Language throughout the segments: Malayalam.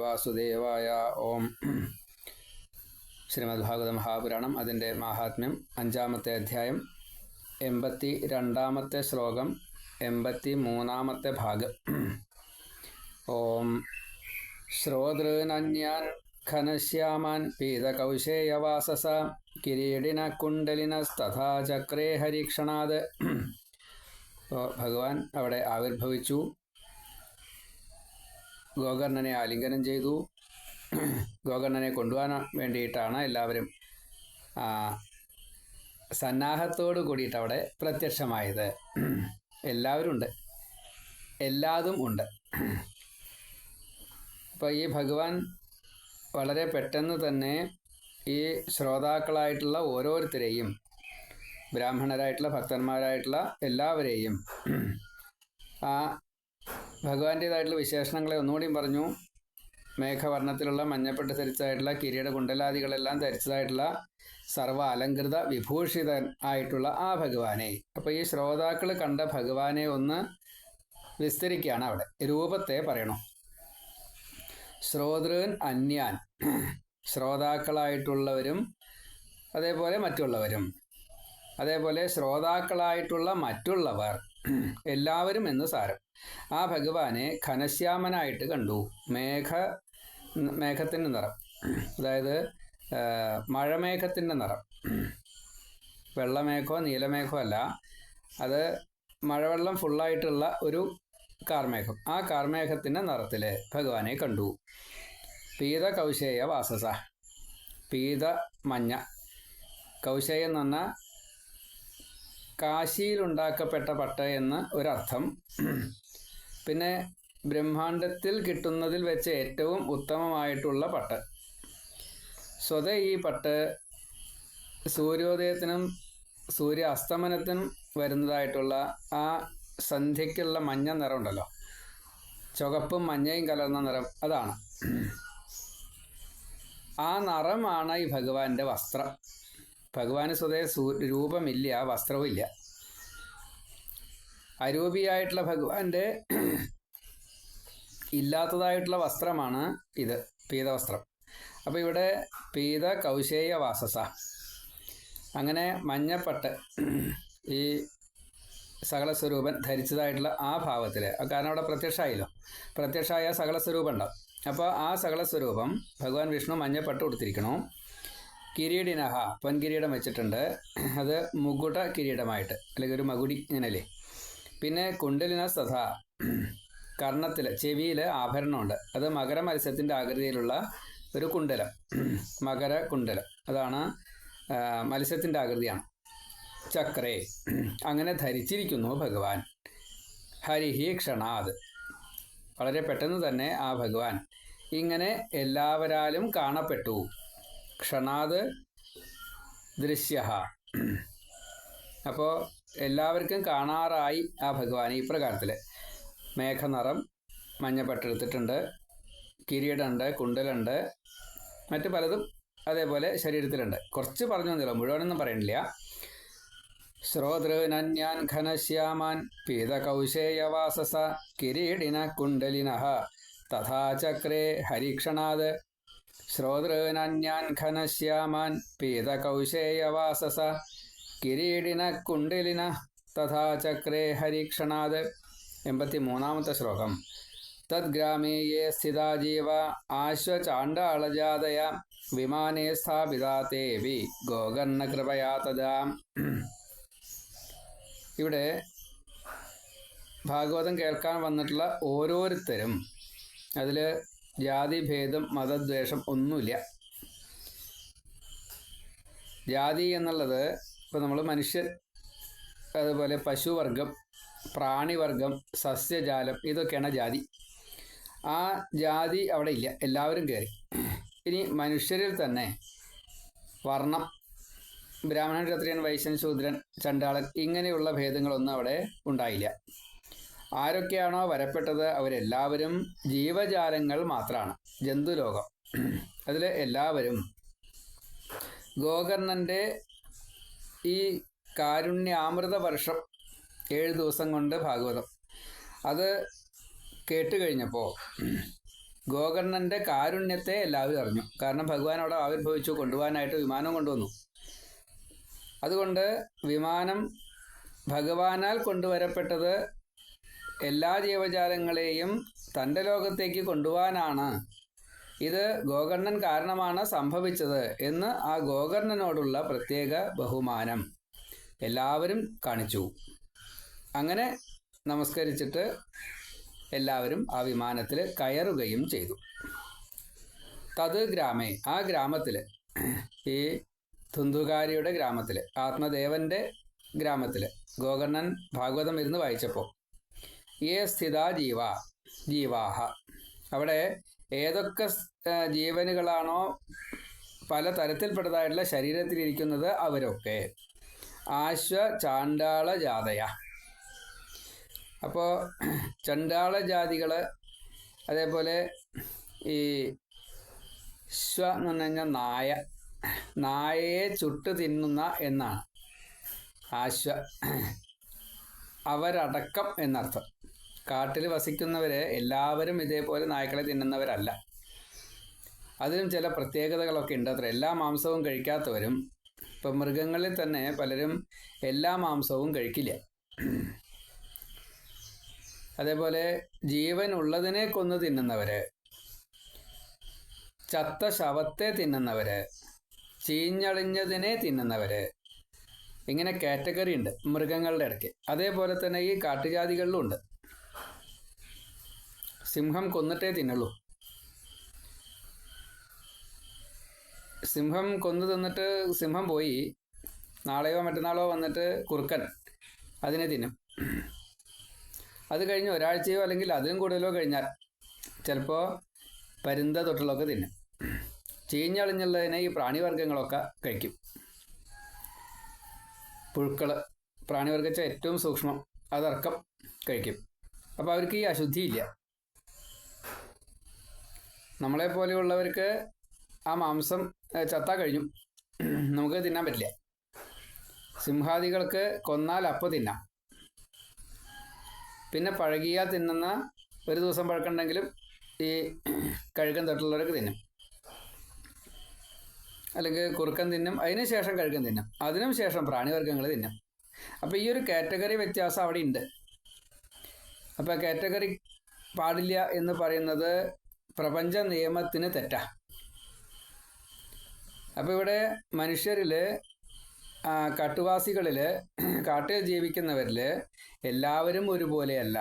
വാസുദേവായ. ഓം. ശ്രീമദ് ഭാഗവത മഹാപുരാണം, അതിൻ്റെ മാഹാത്മ്യം, 5-ാമത്തെ അധ്യായം, 82-ാമത്തെ ശ്ലോകം, 83-ാമത്തെ ഭാഗം. ഓം. ശ്രോതൃനന്യാൻ ഘനശ്യാമാൻ പീതകൗശേയവാസസ കിരീടിന കുണ്ടലിനസ്തഥാ ചക്രേ ഹരീക്ഷണാത്. ഭഗവാൻ അവിടെ ആവിർഭവിച്ചു, ഗോകർണനെ ആലിംഗനം ചെയ്തു. ഗോകർണനെ കൊണ്ടുപോകാൻ വേണ്ടിയിട്ടാണ് എല്ലാവരും സന്നാഹത്തോടു കൂടിയിട്ട് അവിടെ പ്രത്യക്ഷമായത്. എല്ലാവരും ഉണ്ട്, എല്ലാതും ഉണ്ട്. അപ്പോൾ ഈ ഭഗവാൻ വളരെ പെട്ടെന്ന് തന്നെ ഈ ശ്രോതാക്കളായിട്ടുള്ള ഓരോരുത്തരെയും, ബ്രാഹ്മണരായിട്ടുള്ള ഭക്തന്മാരായിട്ടുള്ള എല്ലാവരെയും, ആ ഭഗവാന്റേതായിട്ടുള്ള വിശേഷണങ്ങളെ ഒന്നുകൂടിയും പറഞ്ഞു. മേഘവർണ്ണത്തിലുള്ള മഞ്ഞപ്പെട്ട് ധരിച്ചതായിട്ടുള്ള കിരീട കുണ്ടലാദികളെല്ലാം ധരിച്ചതായിട്ടുള്ള സർവ്വ അലങ്കൃത വിഭൂഷിതൻ ആയിട്ടുള്ള ആ ഭഗവാനെ, അപ്പോൾ ഈ ശ്രോതാക്കൾ കണ്ട ഭഗവാനെ ഒന്ന് വിസ്തരിക്കുകയാണ്. അവിടെ രൂപത്തെ പറയണു. ശ്രോതൃൻ അന്യാൻ, ശ്രോതാക്കളായിട്ടുള്ളവരും അതേപോലെ മറ്റുള്ളവരും, അതേപോലെ ശ്രോതാക്കളായിട്ടുള്ള മറ്റുള്ളവർ, എല്ലാവരും എന്ന് സാരം. ആ ഭഗവാനെ ഘനശ്യാമനായിട്ട് കണ്ടു. മേഘത്തിൻ്റെ നിറം, അതായത് മഴമേഘത്തിൻ്റെ നിറം. വെള്ളമേഘമോ നീലമേഘമോ അല്ല, അത് മഴവെള്ളം ഫുള്ളായിട്ടുള്ള ഒരു കാർമേഘം. ആ കാർമേഘത്തിൻ്റെ നിറത്തിൽ ഭഗവാനെ കണ്ടു. പീത കൗശേയ വാസസ, പീത മഞ്ഞ, കൗശേയം എന്ന് പറഞ്ഞാൽ കാശിയിലുണ്ടാക്കപ്പെട്ട പട്ട് എന്ന് ഒരർത്ഥം. പിന്നെ ബ്രഹ്മാണ്ടത്തിൽ കിട്ടുന്നതിൽ വെച്ച് ഏറ്റവും ഉത്തമമായിട്ടുള്ള പട്ട്. സ്വതേ ഈ പട്ട് സൂര്യോദയത്തിനും സൂര്യ അസ്തമനത്തിനും വരുന്നതായിട്ടുള്ള ആ സന്ധ്യയ്ക്കുള്ള മഞ്ഞ നിറം ഉണ്ടല്ലോ, ചുവപ്പും മഞ്ഞയും കലർന്ന നിറം, അതാണ്. ആ നിറമാണ് ഈ ഭഗവാന്റെ വസ്ത്രം. ഭഗവാന് സ്വതേ രൂപമില്ല, വസ്ത്രവും ഇല്ല. അരൂപിയായിട്ടുള്ള ഭഗവാന്റെ ഇല്ലാത്തതായിട്ടുള്ള വസ്ത്രമാണ് ഇത്, പീതവസ്ത്രം. അപ്പോൾ ഇവിടെ പീത കൗശേയ വാസസ, അങ്ങനെ മഞ്ഞപ്പട്ട് ഈ സകലസ്വരൂപൻ ധരിച്ചതായിട്ടുള്ള ആ ഭാവത്തിൽ, കാരണം അവിടെ പ്രത്യക്ഷമായല്ലോ, പ്രത്യക്ഷമായ സകലസ്വരൂപം ഉണ്ടാവും. അപ്പോൾ ആ സകലസ്വരൂപം ഭഗവാൻ വിഷ്ണു മഞ്ഞപ്പട്ട് കൊടുത്തിരിക്കണു. കിരീടിനഹ, പൊൻകിരീടം വെച്ചിട്ടുണ്ട്. അത് മുകുട കിരീടമായിട്ട്, അല്ലെങ്കിൽ ഒരു മകുടി ഇങ്ങനല്ലേ. പിന്നെ കുണ്ടലിന സഥ, കർണത്തിൽ, ചെവിയിൽ ആഭരണമുണ്ട്. അത് മകര മത്സ്യത്തിൻ്റെ ആകൃതിയിലുള്ള ഒരു കുണ്ടലം, മകര കുണ്ടലം, അതാണ് മത്സ്യത്തിൻ്റെ ആകൃതിയാണ്. ചക്രേ, അങ്ങനെ ധരിച്ചിരിക്കുന്നു ഭഗവാൻ. ഹരിഹി ക്ഷണാത്, വളരെ പെട്ടെന്ന് തന്നെ ആ ഭഗവാൻ ഇങ്ങനെ എല്ലാവരാലും കാണപ്പെട്ടു. ക്ഷണാത് ദൃശ്യ, അപ്പോൾ എല്ലാവർക്കും കാണാറായി ആ ഭഗവാൻ. ഈ പ്രകാരത്തിൽ മേഘനിറം, മഞ്ഞപ്പട്ടെടുത്തിട്ടുണ്ട്, കിരീടമുണ്ട്, കുണ്ടലുണ്ട്, മറ്റു പലതും അതേപോലെ ശരീരത്തിലുണ്ട്. കുറച്ച് പറഞ്ഞു തന്നില്ല, മുഴുവനൊന്നും പറയണില്ല. ശ്രോതൃനന്യാൻ ഘനശ്യാമാൻ പീതകൗശേയവാസസ കിരീടിന കുണ്ടലിനഃ തഥാ ചക്രേ ഹരിക്ഷണാത്. ശ്രോതൃനന്യാൻ ഘനശ്യാമാൻ പീതകൗശേയവാസസ കിരീടിന കുണ്ടലിന തഥാ ചക്രേ ഹരിക്ഷണാത്. 83-ാമത്തെ ശ്ലോകം. തദ്ഗ്രാമേ യേ സ്ഥിതാ ജീവ ആശ്വചാണ്ഡാളജാതയ വിമാനേ സ്ഥാപിതാ തേവി ഗോകർണകൃപയാ തദാ. ഇവിടെ ഭാഗവതം കേൾക്കാൻ വന്നിട്ടുള്ള ഓരോരുത്തരും, അതിൽ ജാതിഭേദം മതദ്വേഷം ഒന്നുമില്ല. ജാതി എന്നുള്ളത് ഇപ്പോൾ നമ്മൾ മനുഷ്യർ, അതുപോലെ പശുവർഗം, പ്രാണിവർഗം, സസ്യജാലം, ഇതൊക്കെയാണ് ജാതി. ആ ജാതി അവിടെ ഇല്ല, എല്ലാവരും കയറി. ഇനി മനുഷ്യരിൽ തന്നെ വർണ്ണം, ബ്രാഹ്മണൻ, ക്ഷത്രിയൻ, വൈശ്യൻ, ശൂദ്രൻ, ചണ്ടാളൻ, ഇങ്ങനെയുള്ള ഭേദങ്ങളൊന്നും അവിടെ ഉണ്ടായില്ല. ആരൊക്കെയാണോ വരപ്പെട്ടത് അവരെല്ലാവരും ജീവജാലങ്ങൾ മാത്രമാണ്, ജന്തുലോകം. അതിൽ എല്ലാവരും ഗോകർണൻ്റെ ഈ കാരുണ്യാമൃത വർഷം 7 ദിവസം കൊണ്ട് ഭാഗവതം അത് കേട്ടുകഴിഞ്ഞപ്പോൾ ഗോകർണൻ്റെ കാരുണ്യത്തെ എല്ലാവരും അറിഞ്ഞു. കാരണം ഭഗവാൻ അവിടെ ആവിർഭവിച്ചു, കൊണ്ടുപോകാനായിട്ട് വിമാനം കൊണ്ടുവന്നു. അതുകൊണ്ട് വിമാനം ഭഗവാനാൽ കൊണ്ടുവരപ്പെട്ടത് എല്ലാ ജീവജാലങ്ങളെയും തൻ്റെ ലോകത്തേക്ക് കൊണ്ടുപോകാനാണ്. ഇത് ഗോകർണൻ കാരണമാണ് സംഭവിച്ചത് എന്ന് ആ ഗോകർണനോടുള്ള പ്രത്യേക ബഹുമാനം എല്ലാവരും കാണിച്ചു. അങ്ങനെ നമസ്കരിച്ചിട്ട് എല്ലാവരും ആ വിമാനത്തിൽ കയറുകയും ചെയ്തു. തത് ഗ്രാമേ, ആ ഗ്രാമത്തിൽ, ഈ ധുന്ധുകാരിയുടെ ഗ്രാമത്തിൽ, ആത്മദേവൻ്റെ ഗ്രാമത്തിൽ ഗോകർണൻ ഭാഗവതം ഇരുന്ന് വായിച്ചപ്പോൾ ഏ സ്ഥിതാ ജീവാഹ, അവിടെ ഏതൊക്കെ ജീവനുകളാണോ പല തരത്തിൽപ്പെട്ടതായിട്ടുള്ള ശരീരത്തിലിരിക്കുന്നത് അവരൊക്കെ ചാണ്ടാള ജാതയ. അപ്പോൾ ചണ്ടാള ജാതികൾ, അതേപോലെ ഈ ശ്വ എന്ന് പറഞ്ഞു കഴിഞ്ഞാൽ നായയെ ചുട്ട് തിന്നുന്ന എന്നാണ്. ആശ്വ അവരടക്കം എന്നർത്ഥം. കാട്ടിൽ വസിക്കുന്നവർ എല്ലാവരും ഇതേപോലെ നായ്ക്കളെ തിന്നുന്നവരല്ല. അതിനും ചില പ്രത്യേകതകളൊക്കെ ഉണ്ട് അത്ര. എല്ലാ മാംസവും കഴിക്കാത്തവരും, ഇപ്പം മൃഗങ്ങളിൽ തന്നെ പലരും എല്ലാ മാംസവും കഴിക്കില്ല. അതേപോലെ ജീവൻ ഉള്ളതിനെ കൊന്നു തിന്നുന്നവർ, ചത്ത ശവത്തെ തിന്നുന്നവർ, ചീഞ്ഞളിഞ്ഞതിനെ തിന്നുന്നവർ, ഇങ്ങനെ കാറ്റഗറി ഉണ്ട് മൃഗങ്ങളുടെ ഇടയ്ക്ക്. അതേപോലെ തന്നെ ഈ കാട്ടുജാതികളിലും ഉണ്ട്. സിംഹം കൊന്നിട്ടേ തിന്നുള്ളൂ. സിംഹം കൊന്നു തിന്നിട്ട് സിംഹം പോയി, നാളെയോ മറ്റന്നാളോ വന്നിട്ട് കുറുക്കൻ അതിനെ തിന്നും. അത് കഴിഞ്ഞ് ഒരാഴ്ചയോ അല്ലെങ്കിൽ അതിലും കൂടുതലോ കഴിഞ്ഞാൽ ചിലപ്പോൾ പരുന്ത തൊട്ടുള്ളതൊക്കെ തിന്നും. ചീഞ്ഞളിഞ്ഞുള്ളതിനെ ഈ പ്രാണിവർഗ്ഗങ്ങളൊക്കെ കഴിക്കും. പുഴുക്കൾ, പ്രാണിവർഗ്ഗച്ച ഏറ്റവും സൂക്ഷ്മം, അതടക്കം കഴിക്കും. അപ്പോൾ അവർക്ക് ഈ അശുദ്ധിയില്ല. നമ്മളെപ്പോലെയുള്ളവർക്ക് ആ മാംസം ചത്താ കഴിഞ്ഞു, നമുക്ക് തിന്നാൻ പറ്റില്ല. സിംഹാദികൾക്ക് കൊന്നാൽ അപ്പോൾ തിന്നാം. പിന്നെ പഴകിയാൽ തിന്നുന്ന, ഒരു ദിവസം പഴക്കമുണ്ടെങ്കിലും ഈ കഴുകൻ തൊട്ടുള്ളവരൊക്കെ തിന്നും. അല്ലെങ്കിൽ കുറുക്കൻ തിന്നും, അതിന് ശേഷം കഴുകൻ തിന്നും, അതിനും ശേഷം പ്രാണിവർഗ്ഗങ്ങൾ തിന്നും. അപ്പോൾ ഈ ഒരു കാറ്റഗറി വ്യത്യാസം അവിടെ ഉണ്ട്. അപ്പോൾ കാറ്റഗറി പാടില്ല എന്ന് പറയുന്നത് പ്രപഞ്ച നിയമത്തിന് തെറ്റാ. അപ്പോൾ ഇവിടെ മനുഷ്യരിൽ, കാട്ടുവാസികളിൽ, കാട്ടിൽ ജീവിക്കുന്നവരിൽ എല്ലാവരും ഒരുപോലെയല്ല.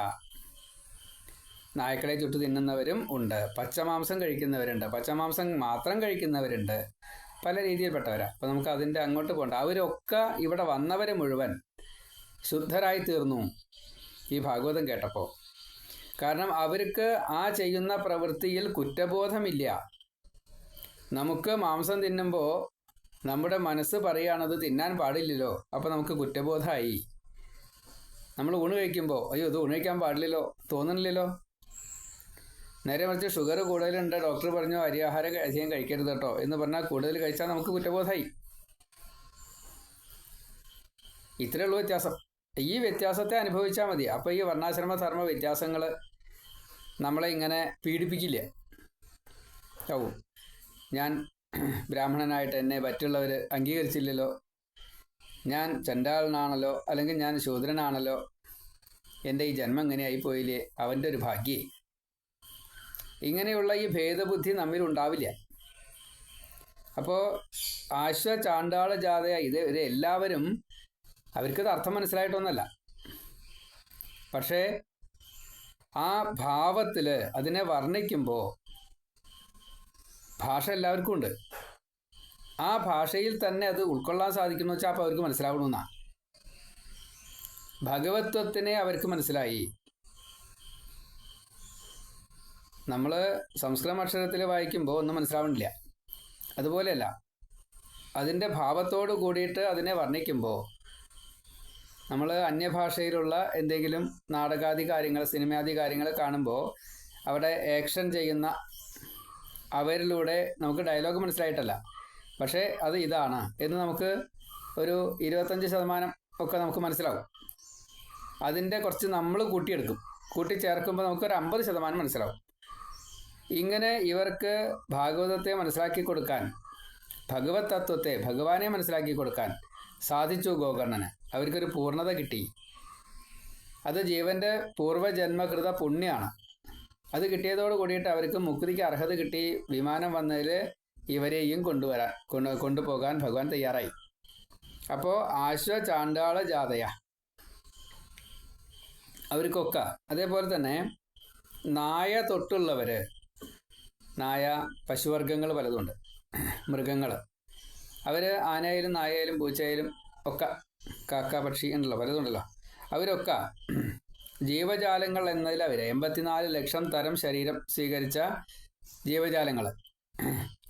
നായ്ക്കളെ ചുട്ടു തിന്നുന്നവരും ഉണ്ട്, പച്ചമാംസം കഴിക്കുന്നവരുണ്ട്, പച്ചമാംസം മാത്രം കഴിക്കുന്നവരുണ്ട്, പല രീതിയിൽപ്പെട്ടവരാണ്. അപ്പോൾ നമുക്ക് അതിൻ്റെ അങ്ങോട്ട് പോകണ്ട. അവരൊക്കെ ഇവിടെ വന്നവരെ മുഴുവൻ ശുദ്ധരായി തീർന്നു ഈ ഭാഗവതം കേട്ടപ്പോൾ. കാരണം അവർക്ക് ആ ചെയ്യുന്ന പ്രവൃത്തിയിൽ കുറ്റബോധമില്ല. നമുക്ക് മാംസം തിന്നുമ്പോൾ നമ്മുടെ മനസ്സ് പറയുകയാണത് തിന്നാൻ പാടില്ലല്ലോ, അപ്പോൾ നമുക്ക് കുറ്റബോധമായി. നമ്മൾ ഊണ് കഴിക്കുമ്പോൾ അയ്യോ ഇത് ഊണ് കഴിക്കാൻ പാടില്ലല്ലോ തോന്നുന്നില്ലല്ലോ. നേരെ മറിച്ച് ഷുഗർ കൂടുതലുണ്ട്, ഡോക്ടർ പറഞ്ഞു അരിയാഹാരം അധികം കഴിക്കരുത് കേട്ടോ എന്ന് പറഞ്ഞാൽ കൂടുതൽ കഴിച്ചാൽ നമുക്ക് കുറ്റബോധമായി. ഇത്രയേ ഉള്ളൂ വ്യത്യാസം. ഈ വ്യത്യാസത്തെ അനുഭവിച്ചാൽ മതി. അപ്പോൾ ഈ വർണ്ണാശ്രമ ധർമ്മ വ്യത്യാസങ്ങൾ നമ്മളെ ഇങ്ങനെ പീഡിപ്പിക്കില്ല. ഓ, ഞാൻ ബ്രാഹ്മണനായിട്ട് എന്നെ മറ്റുള്ളവർ അംഗീകരിച്ചില്ലല്ലോ, ഞാൻ ചണ്ടാളനാണല്ലോ, അല്ലെങ്കിൽ ഞാൻ ശൂദ്രനാണല്ലോ, എൻ്റെ ഈ ജന്മം ഇങ്ങനെയായി പോയില്ലേ, അവൻ്റെ ഒരു ഭാഗ്യേ. ഇങ്ങനെയുള്ള ഈ ഭേദബുദ്ധി നമ്മിലുണ്ടാവില്ല. അപ്പോൾ ചാണ്ടാള ജാതയ, ഇത് എല്ലാവരും അവർക്കത് അർത്ഥം മനസ്സിലായിട്ടൊന്നല്ല. പക്ഷേ ആ ഭാവത്തിൽ അതിനെ വർണ്ണിക്കുമ്പോൾ ഭാഷ എല്ലാവർക്കും ഉണ്ട്. ആ ഭാഷയിൽ തന്നെ അത് ഉൾക്കൊള്ളാൻ സാധിക്കുന്നു വെച്ചാൽ അപ്പോൾ അവർക്ക് മനസ്സിലാവണമെന്നാണ്. ഭഗവത്വത്തിനെ അവർക്ക് മനസ്സിലായി. നമ്മൾ സംസ്കൃതം അക്ഷരത്തിൽ വായിക്കുമ്പോൾ ഒന്നും മനസ്സിലാവണില്ല. അതുപോലെയല്ല, അതിൻ്റെ ഭാവത്തോട് കൂടിയിട്ട് അതിനെ വർണ്ണിക്കുമ്പോൾ നമ്മൾ അന്യഭാഷയിലുള്ള എന്തെങ്കിലും നാടകാദി കാര്യങ്ങൾ, സിനിമാദി കാര്യങ്ങൾ കാണുമ്പോൾ അവിടെ ആക്ഷൻ ചെയ്യുന്ന അവരിലൂടെ നമുക്ക് ഡയലോഗ് മനസ്സിലായിട്ടല്ല, പക്ഷേ അത് ഇതാണ് എന്ന് നമുക്ക് ഒരു 25% ഒക്കെ നമുക്ക് മനസ്സിലാവും. അതിൻ്റെ കുറച്ച് നമ്മൾ കൂട്ടിയെടുക്കും, കൂട്ടിച്ചേർക്കുമ്പോൾ നമുക്കൊരു 50% മനസ്സിലാവും. ഇങ്ങനെ ഇവർക്ക് ഭാഗവതത്തെ മനസ്സിലാക്കി കൊടുക്കാൻ, ഭഗവത് തത്വത്തെ, ഭഗവാനെ മനസ്സിലാക്കി കൊടുക്കാൻ സാധിച്ചു ഗോകർണന്. അവർക്കൊരു പൂർണ്ണത കിട്ടി. അത് ജീവൻ്റെ പൂർവ്വജന്മകൃത പുണ്യമാണ്. അത് കിട്ടിയതോട് കൂടിയിട്ട് അവർക്ക് മുക്തിക്ക് അർഹത കിട്ടി. വിമാനം വന്നതിൽ ഇവരെയും കൊണ്ടുപോകാൻ ഭഗവാൻ തയ്യാറായി. അപ്പോൾ ആശ്വചാണ്ടാള ജാതയ അവർക്കൊക്കെ. അതേപോലെ തന്നെ നായ തൊട്ടുള്ളവർ, നായ, പശുവർഗ്ഗങ്ങൾ പലതുണ്ട്, മൃഗങ്ങൾ, അവർ ആനയായാലും നായയായാലും പൂച്ചയായാലും ഒക്കെ, കാക്ക, പക്ഷി ഉണ്ടല്ലോ, പലതുണ്ടല്ലോ, അവരൊക്കെ ജീവജാലങ്ങൾ എന്നതിൽ അവർ 84 ലക്ഷം തരം ശരീരം സ്വീകരിച്ച ജീവജാലങ്ങൾ.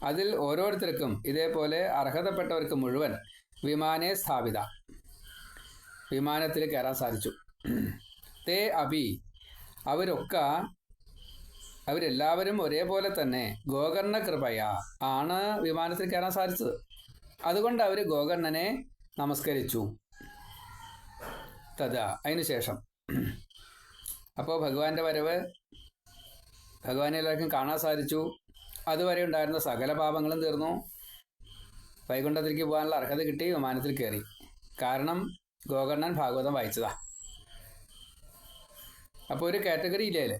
അതിൽ ഓരോരുത്തർക്കും ഇതേപോലെ അർഹതപ്പെട്ടവർക്ക് മുഴുവൻ വിമാനേ സ്ഥാപിത, വിമാനത്തിൽ കയറാൻ സാധിച്ചു. തേ അഭി അവരൊക്കെ, അവരെല്ലാവരും ഒരേപോലെ തന്നെ ഗോകർണ കൃപയ ആണ് വിമാനത്തിൽ കയറാൻ സാധിച്ചത്. അതുകൊണ്ട് അവർ ഗോകർണനെ നമസ്കരിച്ചു. തഥാ അതിനുശേഷം അപ്പോൾ ഭഗവാന്റെ വരവ്, ഭഗവാനെ എല്ലാവർക്കും കാണാൻ സാധിച്ചു. അതുവരെ ഉണ്ടായിരുന്ന സകല പാപങ്ങളും തീർന്നു. വൈകുണ്ഠത്തിലേക്ക് പോകാനുള്ള അർഹത കിട്ടി. വിമാനത്തിൽ കയറി. കാരണം ഗോകർണൻ ഭാഗവതം വായിച്ചതാ. അപ്പോൾ ഒരു കാറ്റഗറി ഇല്ലേ,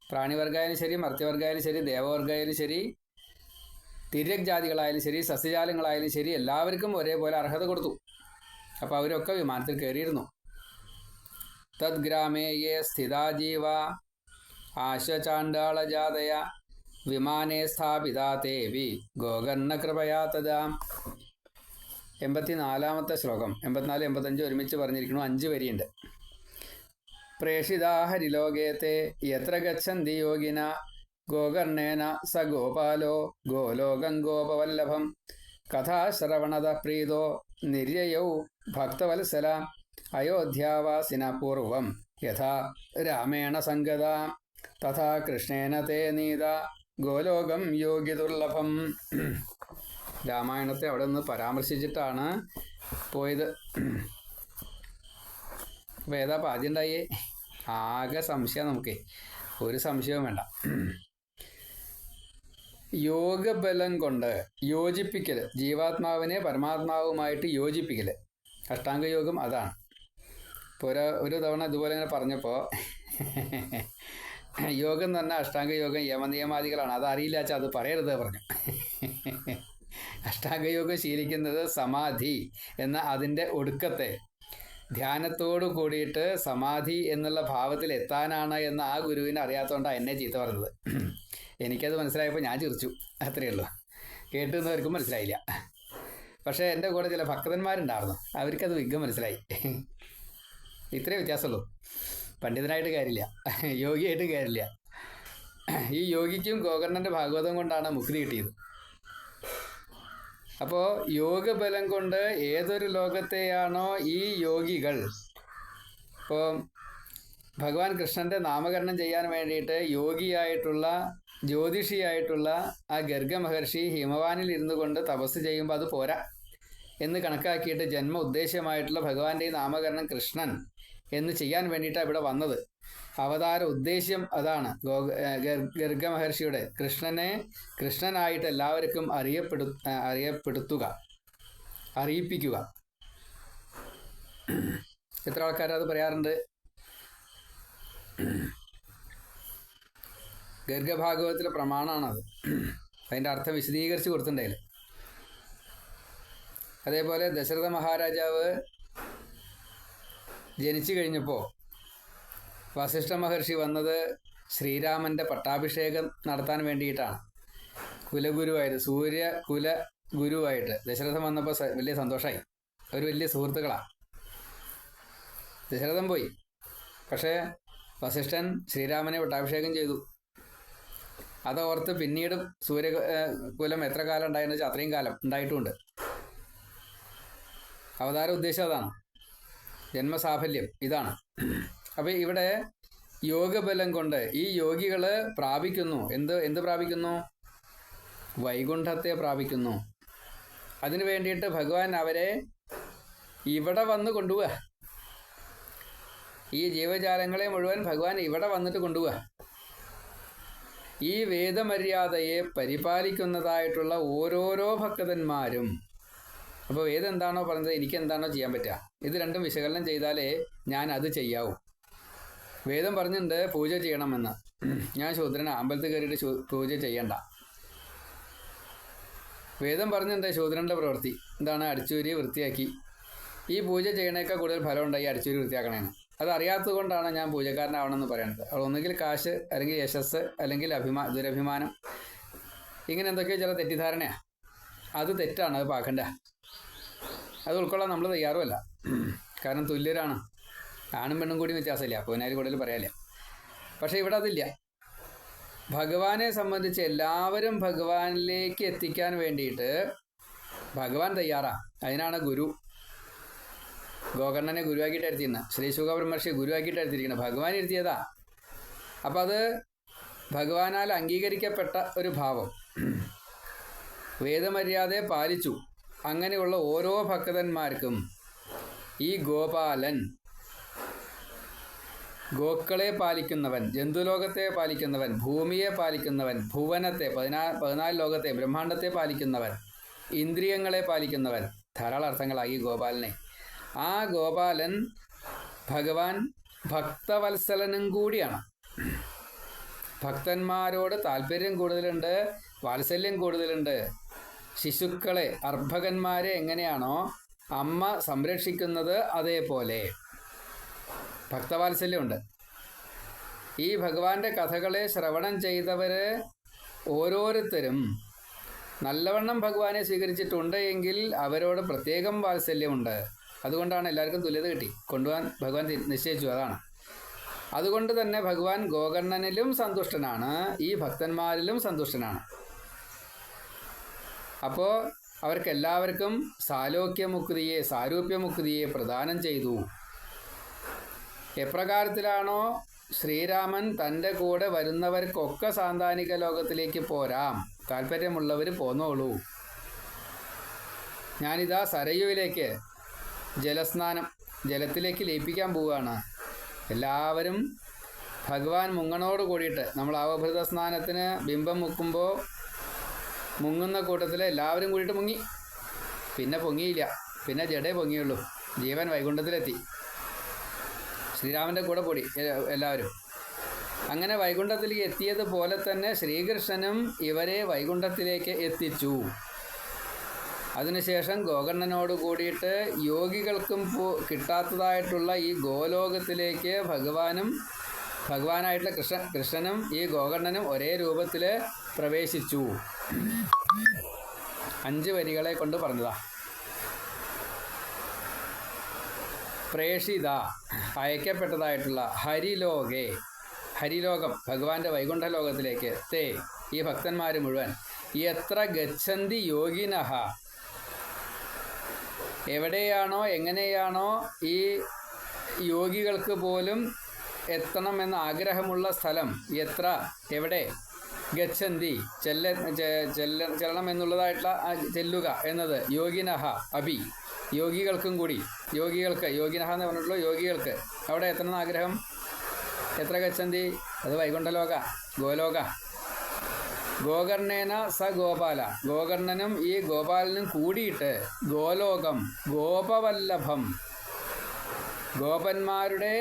പ്രാണിവർഗമായാലും ശരി, മർത്യവർഗമായാലും ശരി, ദേവവർഗമായാലും ശരി, തിര്യക് ജാതികളായാലും ശരി, സസ്യജാലങ്ങളായാലും ശരി, എല്ലാവർക്കും ഒരേപോലെ അർഹത കൊടുത്തു. അപ്പോൾ അവരൊക്കെ വിമാനത്തിൽ കയറിയിരുന്നു. തദ്ഗ്രാമേ യേ സ്ഥിതാ ജീവ ആശ്വചാണ്ടാള ജാതയ വിമാനേ സ്ഥാപിതാ തേവി ഗോകർണ കൃപയാ തഥാ. 84-ാമത്തെ ശ്ലോകം. 84, 85 ഒരുമിച്ച് പറഞ്ഞിരിക്കുന്നു. 5 വരിയുണ്ട്. പ്രേഷിതാ ഹരിലോകേത്തെ യത്ര ഗച്ഛന്തി യോഗിന ഗോകർണേന സ ഗോപാലോ ഗോലോകം ഗോപവല്ലഭം കഥാശ്രവണത പ്രീതോ നിര്യയൗ ഭക്തവത്സല അയോധ്യാവാസിന പൂർവം യഥാ രാമേണ സംഗത തഥാ കൃഷ്ണേന തേ നീത ഗോലോകം യോഗിദുർലഭം. രാമായണത്തെ അവിടെ നിന്ന് പരാമർശിച്ചിട്ടാണ് പോയത്. അപ്പോൾ ഏതാ ആദ്യം ഉണ്ടായേ? ആകെ സംശയം. നമുക്ക് ഒരു സംശയവും വേണ്ട. യോഗബലം കൊണ്ട് യോജിപ്പിക്കൽ, ജീവാത്മാവിനെ പരമാത്മാവുമായിട്ട് യോജിപ്പിക്കൽ, അഷ്ടാംഗയോഗം അതാണ്. ഇപ്പോൾ ഒരു തവണ ഇതുപോലെ ഇങ്ങനെ പറഞ്ഞപ്പോൾ യോഗം എന്ന് പറഞ്ഞാൽ അഷ്ടാംഗയോഗം യമനിയമാദികളാണ്, അതറിയില്ല വെച്ചാൽ അത് പറയരുത് പറഞ്ഞു. അഷ്ടാംഗയോഗം ശീലിക്കുന്നത് സമാധി എന്ന അതിൻ്റെ ഒടുക്കത്തെ ധ്യാനത്തോടു കൂടിയിട്ട് സമാധി എന്നുള്ള ഭാവത്തിൽ എത്താനാണ് എന്ന് ആ ഗുരുവിനെ അറിയാത്തതുകൊണ്ടാണ് എന്നെ ചീത്ത പറഞ്ഞത്. എനിക്കത് മനസ്സിലായപ്പോൾ ഞാൻ ചിരിച്ചു, അത്രയേ ഉള്ളൂ. കേട്ടുന്നവർക്കും മനസ്സിലായില്ല. പക്ഷേ എൻ്റെ കൂടെ ചില ഭക്തന്മാരുണ്ടായിരുന്നു, അവർക്കത് വിഘ്നം മനസ്സിലായി. ഇത്രേ വ്യത്യാസമുള്ളൂ. പണ്ഡിതനായിട്ട് കാര്യമില്ല, യോഗിയായിട്ട് കാര്യമില്ല. ഈ യോഗിക്കും ഗോകർണൻ്റെ ഭാഗവതം കൊണ്ടാണ് മുക്തി കിട്ടിയത്. അപ്പോൾ യോഗബലം കൊണ്ട് ഏതൊരു ലോകത്തെയാണോ ഈ യോഗികൾ, ഇപ്പോൾ ഭഗവാൻ കൃഷ്ണൻ്റെ നാമകരണം ചെയ്യാൻ വേണ്ടിയിട്ട് യോഗിയായിട്ടുള്ള, ജ്യോതിഷിയായിട്ടുള്ള ആ ഗർഗ മഹർഷി ഹിമവാനിൽ ഇരുന്നു കൊണ്ട് തപസ് ചെയ്യുമ്പോൾ അത് പോരാ എന്ന് കണക്കാക്കിയിട്ട് ജന്മ ഉദ്ദേശ്യമായിട്ടുള്ള ഭഗവാന്റെ ഈ നാമകരണം കൃഷ്ണൻ എന്ന് ചെയ്യാൻ വേണ്ടിയിട്ടാണ് ഇവിടെ വന്നത്. അവതാര ഉദ്ദേശ്യം അതാണ്. ഗർഗ മഹർഷിയുടെ കൃഷ്ണനെ കൃഷ്ണനായിട്ട് എല്ലാവർക്കും അറിയപ്പെടുത്തുക, അറിയിപ്പിക്കുക. എത്ര ആൾക്കാരത് പറയാറുണ്ട്? ഗർഗഭാഗവതത്തിലെ പ്രമാണമാണത്. അതിൻ്റെ അർത്ഥം വിശദീകരിച്ച് കൊടുത്തിട്ടുണ്ടായില്ല. അതേപോലെ ദശരഥ മഹാരാജാവ് ജനിച്ചു കഴിഞ്ഞപ്പോൾ വസിഷ്ഠ മഹർഷി വന്നത് ശ്രീരാമൻ്റെ പട്ടാഭിഷേകം നടത്താൻ വേണ്ടിയിട്ടാണ്. കുലഗുരുവായിട്ട്, സൂര്യകുല ഗുരുവായിട്ട് ദശരഥൻ വന്നപ്പോൾ വലിയ സന്തോഷമായി. അവർ വലിയ സുഹൃത്തുക്കളാണ്. ദശരഥൻ പോയി, പക്ഷേ വസിഷ്ഠൻ ശ്രീരാമനെ പട്ടാഭിഷേകം ചെയ്തു. അതോർത്ത് പിന്നീട് സൂര്യകുലം എത്ര കാലം ഉണ്ടായെന്ന് വെച്ചാൽ അത്രയും കാലം ഉണ്ടായിട്ടുമുണ്ട്. അവതാര ഉദ്ദേശം അതാണ്, ജന്മസാഫല്യം ഇതാണ്. അപ്പോൾ ഇവിടെ യോഗബലം കൊണ്ട് ഈ യോഗികൾ പ്രാപിക്കുന്നു. എന്ത് പ്രാപിക്കുന്നു? വൈകുണ്ഠത്തെ പ്രാപിക്കുന്നു. അതിനു വേണ്ടിയിട്ട് ഭഗവാൻ അവരെ ഇവിടെ വന്ന് കൊണ്ടുപോവുക. ഈ ജീവജാലങ്ങളെ മുഴുവൻ ഭഗവാൻ ഇവിടെ വന്നിട്ട് കൊണ്ടുപോവുക. ഈ വേദമര്യാദയെ പരിപാലിക്കുന്നതായിട്ടുള്ള ഓരോരോ ഭക്തന്മാരും. അപ്പോൾ വേദം എന്താണോ പറഞ്ഞത് എനിക്ക് എന്താണോ ചെയ്യാൻ പറ്റുക, ഇത് രണ്ടും വിശകലനം ചെയ്താലേ ഞാൻ അത് ചെയ്യാവൂ. വേദം പറഞ്ഞിട്ടുണ്ട് പൂജ ചെയ്യണമെന്ന്. ഞാൻ ശൂദ്രനാ, അമ്പലത്തിൽ കയറിയിട്ട് പൂജ ചെയ്യണ്ട. വേദം പറഞ്ഞിട്ടുണ്ട് ശൂദ്രൻ്റെ പ്രവൃത്തി എന്താണ്? അടിച്ചൂരി വൃത്തിയാക്കി. ഈ പൂജ ചെയ്യണേക്കാൾ കൂടുതൽ ഫലം ഉണ്ടായി അടിച്ചൂരി വൃത്തിയാക്കണേന്ന്. അതറിയാത്തത് കൊണ്ടാണ് ഞാൻ പൂജക്കാരനാവണമെന്ന് പറയുന്നത്. അവൾ ഒന്നുകിൽ കാശ്, അല്ലെങ്കിൽ യശസ്, അല്ലെങ്കിൽ ദുരഭിമാനം, ഇങ്ങനെ എന്തൊക്കെയോ ചില തെറ്റിദ്ധാരണയാണ്. അത് തെറ്റാണ്, അത് പാക്കണ്ട. അത് ഉൾക്കൊള്ളാൻ നമ്മൾ തയ്യാറുമല്ല. കാരണം തുല്യരാണ്, ആണും പെണ്ണും കൂടി വ്യത്യാസമില്ല. അപ്പോൾ അതിനായി കൂടുതൽ പറയാനില്ല. പക്ഷേ ഇവിടെ അതില്ല. ഭഗവാനെ സംബന്ധിച്ച് എല്ലാവരും ഭഗവാനിലേക്ക് എത്തിക്കാൻ വേണ്ടിയിട്ട് ഭഗവാൻ തയ്യാറാണ്. അതിനാണ് ഗുരു. ഗോകർണനെ ഗുരുവാക്കിയിട്ട് എടുത്തിരുന്നത്, ശ്രീ ശുഖബ്രഹ്മർഷി ഗുരുവാക്കിയിട്ട് എടുത്തിരിക്കുന്നത്, ഭഗവാൻ ഇരുത്തിയതാ. അപ്പം അത് ഭഗവാനാൽ അംഗീകരിക്കപ്പെട്ട ഒരു ഭാവം. വേദമര്യാദയെ പാലിച്ചു. അങ്ങനെയുള്ള ഓരോ ഭക്തന്മാർക്കും ഈ ഗോപാലൻ, ഗോക്കളെ പാലിക്കുന്നവൻ, ജന്തുലോകത്തെ പാലിക്കുന്നവൻ, ഭൂമിയെ പാലിക്കുന്നവൻ, ഭുവനത്തെ 14 ലോകത്തെ ബ്രഹ്മാണ്ടത്തെ പാലിക്കുന്നവൻ, ഇന്ദ്രിയങ്ങളെ പാലിക്കുന്നവൻ, ധാരാളം അർത്ഥങ്ങളായി ഗോപാലനെ. ആ ഗോപാലൻ ഭഗവാൻ ഭക്തവത്സലനും കൂടിയാണ്. ഭക്തന്മാരോട് താല്പര്യം കൂടുതലുണ്ട്, വാത്സല്യം കൂടുതലുണ്ട്. ശിശുക്കളെ, അർഭകന്മാരെ എങ്ങനെയാണോ അമ്മ സംരക്ഷിക്കുന്നത് അതേപോലെ ഭക്തവാത്സല്യമുണ്ട്. ഈ ഭഗവാന്റെ കഥകളെ ശ്രവണം ചെയ്തവർ ഓരോരുത്തരും നല്ലവണ്ണം ഭഗവാനെ സ്വീകരിച്ചിട്ടുണ്ട് എങ്കിൽ അവരോട് പ്രത്യേകം വാത്സല്യമുണ്ട്. അതുകൊണ്ടാണ് എല്ലാവർക്കും തുല്യത കൊണ്ടുപോകാൻ ഭഗവാൻ നിശ്ചയിച്ചു. അതാണ്. അതുകൊണ്ട് തന്നെ ഭഗവാൻ ഗോകർണനിലും സന്തുഷ്ടനാണ്, ഈ ഭക്തന്മാരിലും സന്തുഷ്ടനാണ്. അപ്പോൾ അവർക്കെല്ലാവർക്കും സാരൂപ്യമുക്തിയെ പ്രദാനം ചെയ്തു. എപ്രകാരത്തിലാണോ ശ്രീരാമൻ തൻ്റെ കൂടെ വരുന്നവർക്കൊക്കെ സാന്താനിക ലോകത്തിലേക്ക് പോരാം, താല്പര്യമുള്ളവർ പോന്നോളൂ. ഞാനിതാ സരയുവിലേക്ക് ജലസ്നാനം, ജലത്തിലേക്ക് ലയിപ്പിക്കാൻ പോവുകയാണ്. എല്ലാവരും ഭഗവാൻ മുങ്ങണോട് കൂടിയിട്ട്, നമ്മൾ അവഭൃത സ്നാനത്തിന് ബിംബം മുക്കുമ്പോൾ മുങ്ങുന്ന കൂട്ടത്തിൽ എല്ലാവരും കൂടിയിട്ട് മുങ്ങി. പിന്നെ പൊങ്ങിയില്ല, പിന്നെ ജഡേ പൊങ്ങിയുള്ളൂ. ജീവൻ വൈകുണ്ഠത്തിലെത്തി. ശ്രീരാമൻ്റെ കൂടെ കൂടി എല്ലാവരും. അങ്ങനെ വൈകുണ്ഠത്തിലേക്ക് എത്തിയതുപോലെ തന്നെ ശ്രീകൃഷ്ണനും ഇവരെ വൈകുണ്ഠത്തിലേക്ക് എത്തിച്ചു. അതിനുശേഷം ഗോകർണനോട് കൂടിയിട്ട് യോഗികൾക്കും കിട്ടാത്തതായിട്ടുള്ള ഈ ഗോലോകത്തിലേക്ക് ഭഗവാനായിട്ടുള്ള കൃഷ്ണനും ഈ ഗോകർണനും ഒരേ രൂപത്തിൽ പ്രവേശിച്ചു. 5 വരികളെ കൊണ്ട് പറഞ്ഞതാ. പ്രേഷിത, അയക്കപ്പെട്ടതായിട്ടുള്ള, ഹരിലോകെ, ഹരിലോകം ഭഗവാന്റെ വൈകുണ്ഠ ലോകത്തിലേക്ക്, തേ ഈ ഭക്തന്മാർ മുഴുവൻ, എത്ര ഗച്ഛന്തി യോഗിനഃ, എവിടെയാണോ എങ്ങനെയാണോ ഈ യോഗികൾക്ക് പോലും എത്തണമെന്ന ആഗ്രഹമുള്ള സ്ഥലം, എവിടെ ഗച്ഛന്തി ചെല്ലണം എന്നുള്ളതായിട്ടുള്ള ചെല്ലുക എന്നത്, യോഗിനഃ അഭി യോഗികൾക്കും കൂടി, യോഗിനഃ എന്ന് പറഞ്ഞിട്ടുള്ളൂ യോഗികൾക്ക് അവിടെ എത്തണമെന്ന് ആഗ്രഹം. എത്ര ഗച്ഛന്തി? അത് വൈകുണ്ഠലോക, ഗോലോക. ഗോകർണേന സ ഗോപാല, ഗോകർണനും ഈ ഗോപാലനും കൂടിയിട്ട് ഗോലോകം, ഗോപവല്ലഭം, ഗോപന്മാരുടെ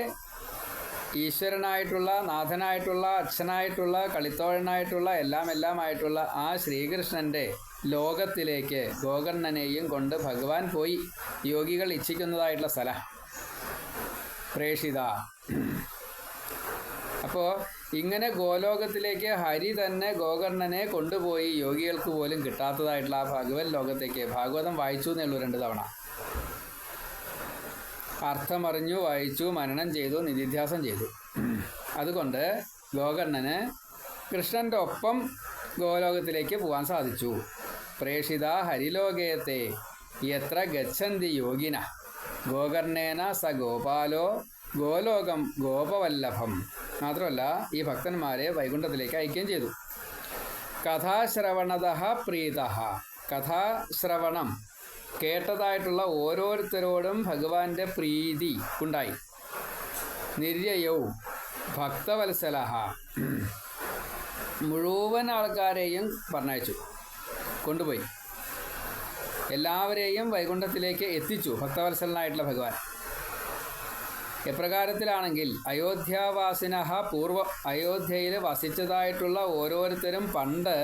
ഈശ്വരനായിട്ടുള്ള, നാഥനായിട്ടുള്ള, അച്ഛനായിട്ടുള്ള, കളിത്തോഴനായിട്ടുള്ള, എല്ലാമായിട്ടുള്ള ആ ശ്രീകൃഷ്ണൻ്റെ ലോകത്തിലേക്ക് ഗോകർണനെയും കൊണ്ട് ഭഗവാൻ പോയി. യോഗികൾ ഇച്ഛിക്കുന്നതായിട്ടുള്ള സ്ഥലം പ്രേഷിത. അപ്പോൾ ഇങ്ങനെ ഗോലോകത്തിലേക്ക് ഹരി തന്നെ ഗോകർണനെ കൊണ്ടുപോയി, യോഗികൾക്ക് പോലും കിട്ടാത്തതായിട്ടുള്ള ആ ഭഗവത് ലോകത്തേക്ക്. ഭാഗവതം വായിച്ചു എന്നുള്ളൂ 2 തവണ. അർത്ഥമറിഞ്ഞു, വായിച്ചു, മനനം ചെയ്തു, നിധിധ്യാസം ചെയ്തു. അതുകൊണ്ട് ഗോകർണന് കൃഷ്ണൻ്റെ ഒപ്പം ഗോലോകത്തിലേക്ക് പോകാൻ സാധിച്ചു. പ്രേഷിത ഹരിലോകയത്തെ എത്ര ഗച്ഛന്തി യോഗിന, ഗോകർണേന സ ഗോപാലോ ഗോലോകം ഗോപവല്ലഭം. മാത്രമല്ല ഈ ഭക്തന്മാരെ വൈകുണ്ഠത്തിലേക്ക് അയക്കുകയും ചെയ്തു. കഥാശ്രവണതഃ പ്രീതഃ, കഥാശ്രവണം കേട്ടതായിട്ടുള്ള ഓരോരുത്തരോടും ഭഗവാന്റെ പ്രീതി ഉണ്ടായി. നിര്യയൗ ഭക്തവത്സലഃ, മുഴുവൻ ആൾക്കാരെയും പറഞ്ഞയച്ചു, കൊണ്ടുപോയി എല്ലാവരെയും വൈകുണ്ഠത്തിലേക്ക് എത്തിച്ചു ഭക്തവത്സലനായിട്ടുള്ള ഭഗവാൻ. എപ്രകാരത്തിലാണെങ്കിൽ അയോധ്യാവാസിനഃ പൂർവ്വം അയോധ്യയിൽ വസിച്ചതായിട്ടുള്ള ഓരോരുത്തരും പണ്ട്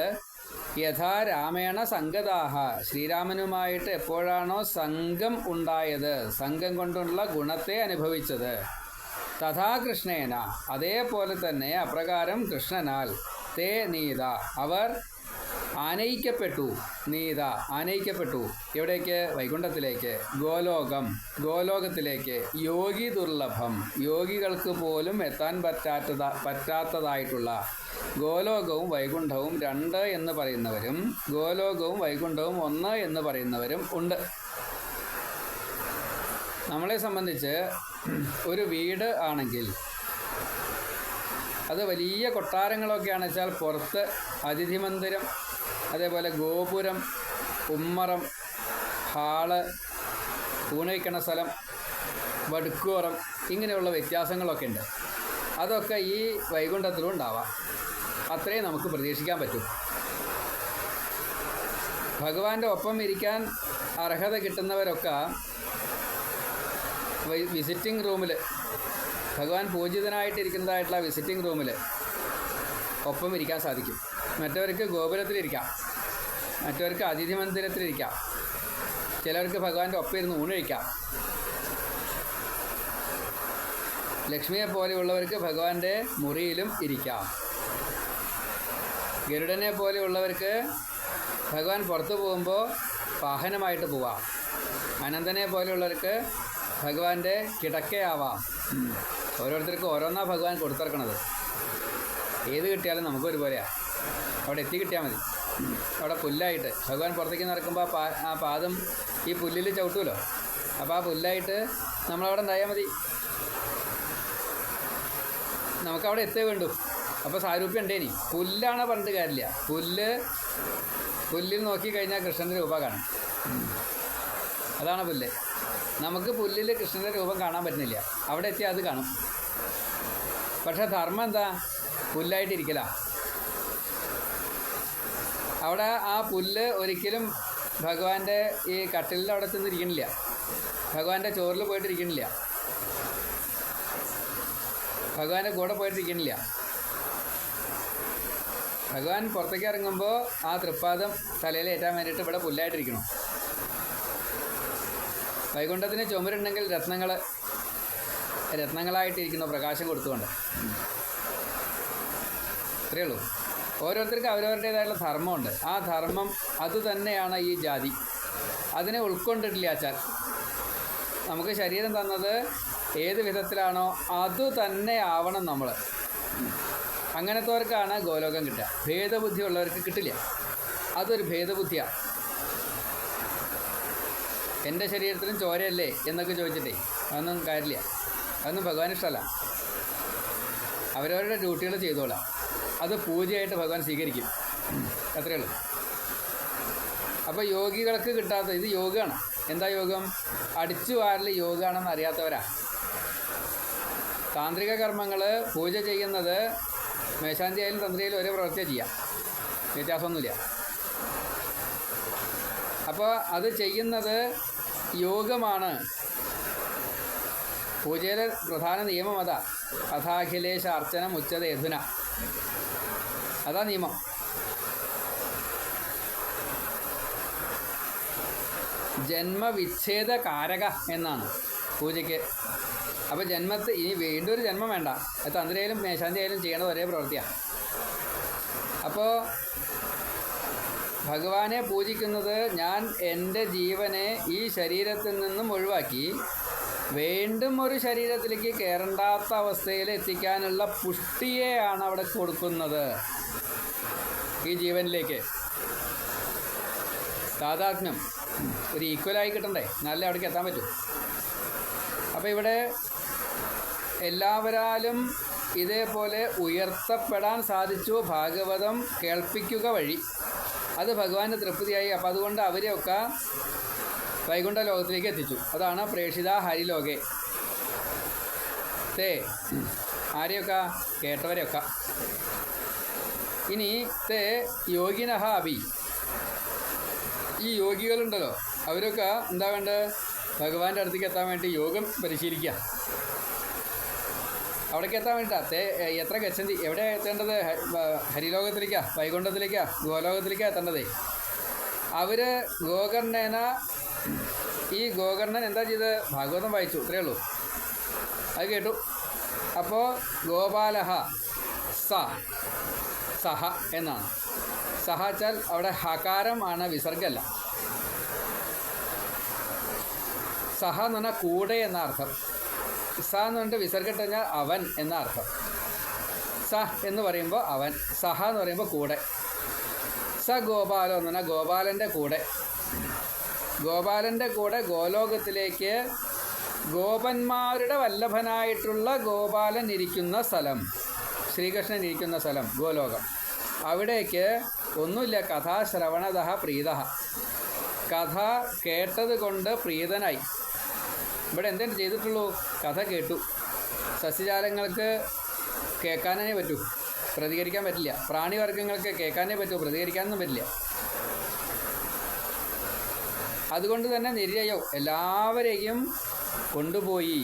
യഥാ രാമേണ സംഗതാഹ ശ്രീരാമനുമായിട്ട് എപ്പോഴാണോ സംഘം ഉണ്ടായത്, സംഘം കൊണ്ടുള്ള ഗുണത്തെ അനുഭവിച്ചത്, തഥാ കൃഷ്ണേന അതേപോലെ തന്നെ അപ്രകാരം കൃഷ്ണനാൽ തേ നീത അവർ ആനയിക്കപ്പെട്ടു. നീത ആനയിക്കപ്പെട്ടു എവിടേക്ക്? വൈകുണ്ഠത്തിലേക്ക്. ഗോലോകത്തിലേക്ക്. യോഗി ദുർലഭം യോഗികൾക്ക് പോലും എത്താൻ പറ്റാത്തതായിട്ടുള്ള ഗോലോകവും വൈകുണ്ഠവും 2 എന്ന് പറയുന്നവരും ഗോലോകവും വൈകുണ്ഠവും 1 എന്ന് പറയുന്നവരും ഉണ്ട്. നമ്മളെ സംബന്ധിച്ച് ഒരു വീട് ആണെങ്കിൽ അത് വലിയ കൊട്ടാരങ്ങളൊക്കെയാണെന്ന് വെച്ചാൽ പുറത്ത് അതിഥി മന്ദിരം, അതേപോലെ ഗോപുരം, ഉമ്മറം, ഹാള്, ഊണയിക്കണ സ്ഥലം, വടുക്കുവറം, ഇങ്ങനെയുള്ള വ്യത്യാസങ്ങളൊക്കെ ഉണ്ട്. അതൊക്കെ ഈ വൈകുണ്ഠത്തിലും ഉണ്ടാവാം. അത്രയും നമുക്ക് പ്രതീക്ഷിക്കാൻ പറ്റും. ഭഗവാന്റെ ഒപ്പം ഇരിക്കാൻ അർഹത കിട്ടുന്നവരൊക്കെ വിസിറ്റിംഗ് റൂമിൽ, ഭഗവാൻ പൂജിതനായിട്ടിരിക്കുന്നതായിട്ടുള്ള വിസിറ്റിംഗ് റൂമിൽ ഒപ്പം ഇരിക്കാൻ സാധിക്കും. മറ്റവർക്ക് ഗോപുരത്തിലിരിക്കാം, മറ്റവർക്ക് അതിഥി മന്ദിരത്തിലിരിക്കാം, ചിലർക്ക് ഭഗവാന്റെ ഒപ്പം ഇരുന്ന് ഊണഴിക്കാം. ലക്ഷ്മിയെ പോലെയുള്ളവർക്ക് ഭഗവാന്റെ മുറിയിലും ഇരിക്കാം. ഗരുഡനെ പോലെയുള്ളവർക്ക് ഭഗവാൻ പുറത്തു പോകുമ്പോൾ വാഹനമായിട്ട് പോവാം. അനന്തനെ പോലെയുള്ളവർക്ക് ഭഗവാന്റെ കിടക്കയാവാം. ഓരോരുത്തർക്കും ഓരോന്നാണ് ഭഗവാൻ കൊടുത്തിറക്കണത്. ഏത് കിട്ടിയാലും നമുക്കൊരുപോലെയാണ്. അവിടെ എത്തി കിട്ടിയാൽ മതി. അവിടെ പുല്ലായിട്ട് ഭഗവാൻ പുറത്തേക്ക് നടക്കുമ്പോൾ ആ പാദം ഈ പുല്ലിൽ ചവിട്ടുമല്ലോ. അപ്പോൾ ആ പുല്ലായിട്ട് നമ്മളവിടെ ഉണ്ടായാൽ മതി. നമുക്കവിടെ എത്തേ വേണ്ടു. അപ്പോൾ സാരൂപ്യം ഉണ്ടേനി. പുല്ലാണ് പറഞ്ഞിട്ട് കാര്യമില്ല. പുല്ലിൽ നോക്കിക്കഴിഞ്ഞാൽ കൃഷ്ണൻ്റെ രൂപം കാണും. അതാണ് പുല്ല്. നമുക്ക് പുല്ലിൽ കൃഷ്ണൻ്റെ രൂപം കാണാൻ പറ്റുന്നില്ല. അവിടെ എത്തിയാൽ അത് കാണും. പക്ഷേ ധർമ്മം എന്താ? പുല്ലായിട്ടിരിക്കല. അവിടെ ആ പുല്ല് ഒരിക്കലും ഭഗവാന്റെ ഈ കട്ടിലിൻ്റെ അവിടെ ചെന്നിരിക്കണില്ല. ഭഗവാന്റെ ചോറിൽ പോയിട്ടിരിക്കണില്ല. ഭഗവാന്റെ കൂടെ പോയിട്ടിരിക്കണില്ല. ഭഗവാൻ പുറത്തേക്ക് ഇറങ്ങുമ്പോൾ ആ തൃപ്പാദം തലയിൽ ഏറ്റാൻ വേണ്ടിയിട്ട് ഇവിടെ പുല്ലായിട്ടിരിക്കണം. വൈകുണ്ഠത്തിന് ചുമരുണ്ടെങ്കിൽ രത്നങ്ങളായിട്ടിരിക്കുന്നു, പ്രകാശം കൊടുത്തുകൊണ്ട്. അത്രയേ ഉള്ളൂ. ഓരോരുത്തർക്കും അവരവരുടേതായിട്ടുള്ള ധർമ്മമുണ്ട്. ആ ധർമ്മം അതുതന്നെയാണ് ഈ ജാതി. അതിനെ ഉൾക്കൊണ്ടിട്ടില്ല വെച്ചാൽ നമുക്ക് ശരീരം തന്നത് ഏത് വിധത്തിലാണോ അതുതന്നെ ആവണം നമ്മൾ. അങ്ങനത്തെവർക്കാണ് ഗോലോകം കിട്ടുക. ഭേദബുദ്ധി ഉള്ളവർക്ക് കിട്ടില്ല. അതൊരു ഭേദബുദ്ധിയാണ്. എൻ്റെ ശരീരത്തിലും ചോരയല്ലേ എന്നൊക്കെ ചോദിച്ചിട്ടേ അതൊന്നും കാര്യമില്ല. അതൊന്നും ഭഗവാൻ ഇഷ്ടമല്ല. അവരവരുടെ ഡ്യൂട്ടികൾ ചെയ്തോളാം. അത് പൂജയായിട്ട് ഭഗവാൻ സ്വീകരിക്കും. അത്രയേ ഉള്ളൂ. അപ്പോൾ യോഗികൾക്ക് കിട്ടാത്ത ഇത് യോഗമാണ്. എന്താ യോഗം? അടിച്ചു വാരൽ യോഗമാണെന്ന് അറിയാത്തവരാ. താന്ത്രിക കർമ്മങ്ങൾ പൂജ ചെയ്യുന്നത് മേശാന്തിയായാലും തന്ത്രിയായാലും ഒരേ പ്രവൃത്തിയാണ് ചെയ്യാം. വ്യത്യാസമൊന്നുമില്ല. അപ്പോൾ അത് ചെയ്യുന്നത് യോഗമാണ്. പൂജയിലെ പ്രധാന നിയമം അതാ. അഥാഖിലേശ അർച്ചനം ഉച്ചത യധുന. അതാ നിയമം. ജന്മവിച്ഛേദ കാരക എന്നാണ് പൂജയ്ക്ക്. അപ്പോൾ ഇനി വീണ്ടും ഒരു ജന്മം വേണ്ട. അത് തന്ത്രിയായാലും മേശാന്തിയായാലും ചെയ്യേണ്ടത് ഒരേ പ്രവൃത്തിയാണ്. അപ്പോൾ ഭഗവാനെ പൂജിക്കുന്നത് ഞാൻ എൻ്റെ ജീവനെ ഈ ശരീരത്തിൽ നിന്നും ഒഴിവാക്കി വീണ്ടും ഒരു ശരീരത്തിലേക്ക് കയറണ്ടാത്ത അവസ്ഥയിൽ എത്തിക്കാനുള്ള പുഷ്ടിയെയാണ് അവിടെ കൊടുക്കുന്നത്. ഈ ജീവനിലേക്ക് താതാത്മ്യം ഒരു ഈക്വലായി കിട്ടണ്ടേ, നല്ല അവിടേക്ക് എത്താൻ പറ്റും. അപ്പോൾ ഇവിടെ എല്ലാവരാലും ഇതേപോലെ ഉയർത്തപ്പെടാൻ സാധിച്ചു ഭാഗവതം കേൾപ്പിക്കുക വഴി. അത് ഭഗവാന്റെ തൃപ്തിയായി. അപ്പോൾ അതുകൊണ്ട് അവരെയൊക്കെ വൈകുണ്ഠ ലോകത്തിലേക്ക് എത്തിച്ചു. അതാണ് പ്രേക്ഷിത ഹരിലോകെ തേ. ആരെയൊക്കെ? കേട്ടവരെയൊക്കെ. ഇനി തേ യോഗിനഹ അഭി, ഈ യോഗികളുണ്ടല്ലോ അവരൊക്കെ എന്താ വേണ്ടത്? ഭഗവാന്റെ അടുത്തേക്ക് എത്താൻ വേണ്ടി യോഗം പരിശീലിക്കുക. അവിടേക്ക് എത്താൻ വേണ്ടിയിട്ടാ എത്ര ഗച്ഛന്തി, എവിടെ എത്തേണ്ടത്? ഹരിലോകത്തിലേക്കാ, വൈകുണ്ഠത്തിലേക്കാ, ഗോലോകത്തിലേക്കാ എത്തേണ്ടതേ. അവർ ഗോകർണേന, ഈ ഗോകർണൻ എന്താ ചെയ്ത്? ഭാഗവതം വായിച്ചു, ഇത്രയേ ഉള്ളൂ, അത് കേട്ടു. അപ്പോൾ ഗോപാലഹ സഹ എന്നാണ്. സഹ വെച്ചാൽ അവിടെ ഹകാരം ആണ്, വിസർഗല്ല. സഹ എന്ന് പറഞ്ഞാൽ കൂടെ എന്ന അർത്ഥം. സ എന്ന് പറഞ്ഞിട്ട് വിസർഗിട്ട് കഴിഞ്ഞാൽ അവൻ എന്ന അർത്ഥം. സ എന്ന് പറയുമ്പോൾ അവൻ, സഹ എന്ന് പറയുമ്പോൾ കൂടെ. സ ഗോപാലോ എന്ന് പറഞ്ഞാൽ ഗോപാലൻ്റെ കൂടെ. ഗോപാലൻ്റെ കൂടെ ഗോലോകത്തിലേക്ക്, ഗോപന്മാരുടെ വല്ലഭനായിട്ടുള്ള ഗോപാലൻ ഇരിക്കുന്ന സ്ഥലം, ശ്രീകൃഷ്ണൻ ഇരിക്കുന്ന സ്ഥലം ഗോലോകം. അവിടേക്ക് ഒന്നുമില്ല, കഥാശ്രവണതഃ പ്രീതഃ, കഥ കേട്ടത് കൊണ്ട് പ്രീതനായി. ഇവിടെ എന്തെങ്കിലും ചെയ്തിട്ടുള്ളൂ? കഥ കേട്ടു. സസ്യജാലങ്ങൾക്ക് കേൾക്കാനേ പറ്റൂ, പ്രതികരിക്കാൻ പറ്റില്ല. പ്രാണിവർഗ്ഗങ്ങൾക്ക് കേൾക്കാനേ പറ്റൂ, പ്രതികരിക്കാനൊന്നും പറ്റില്ല. അതുകൊണ്ട് തന്നെ നിര്യയോ എല്ലാവരെയും കൊണ്ടുപോയി.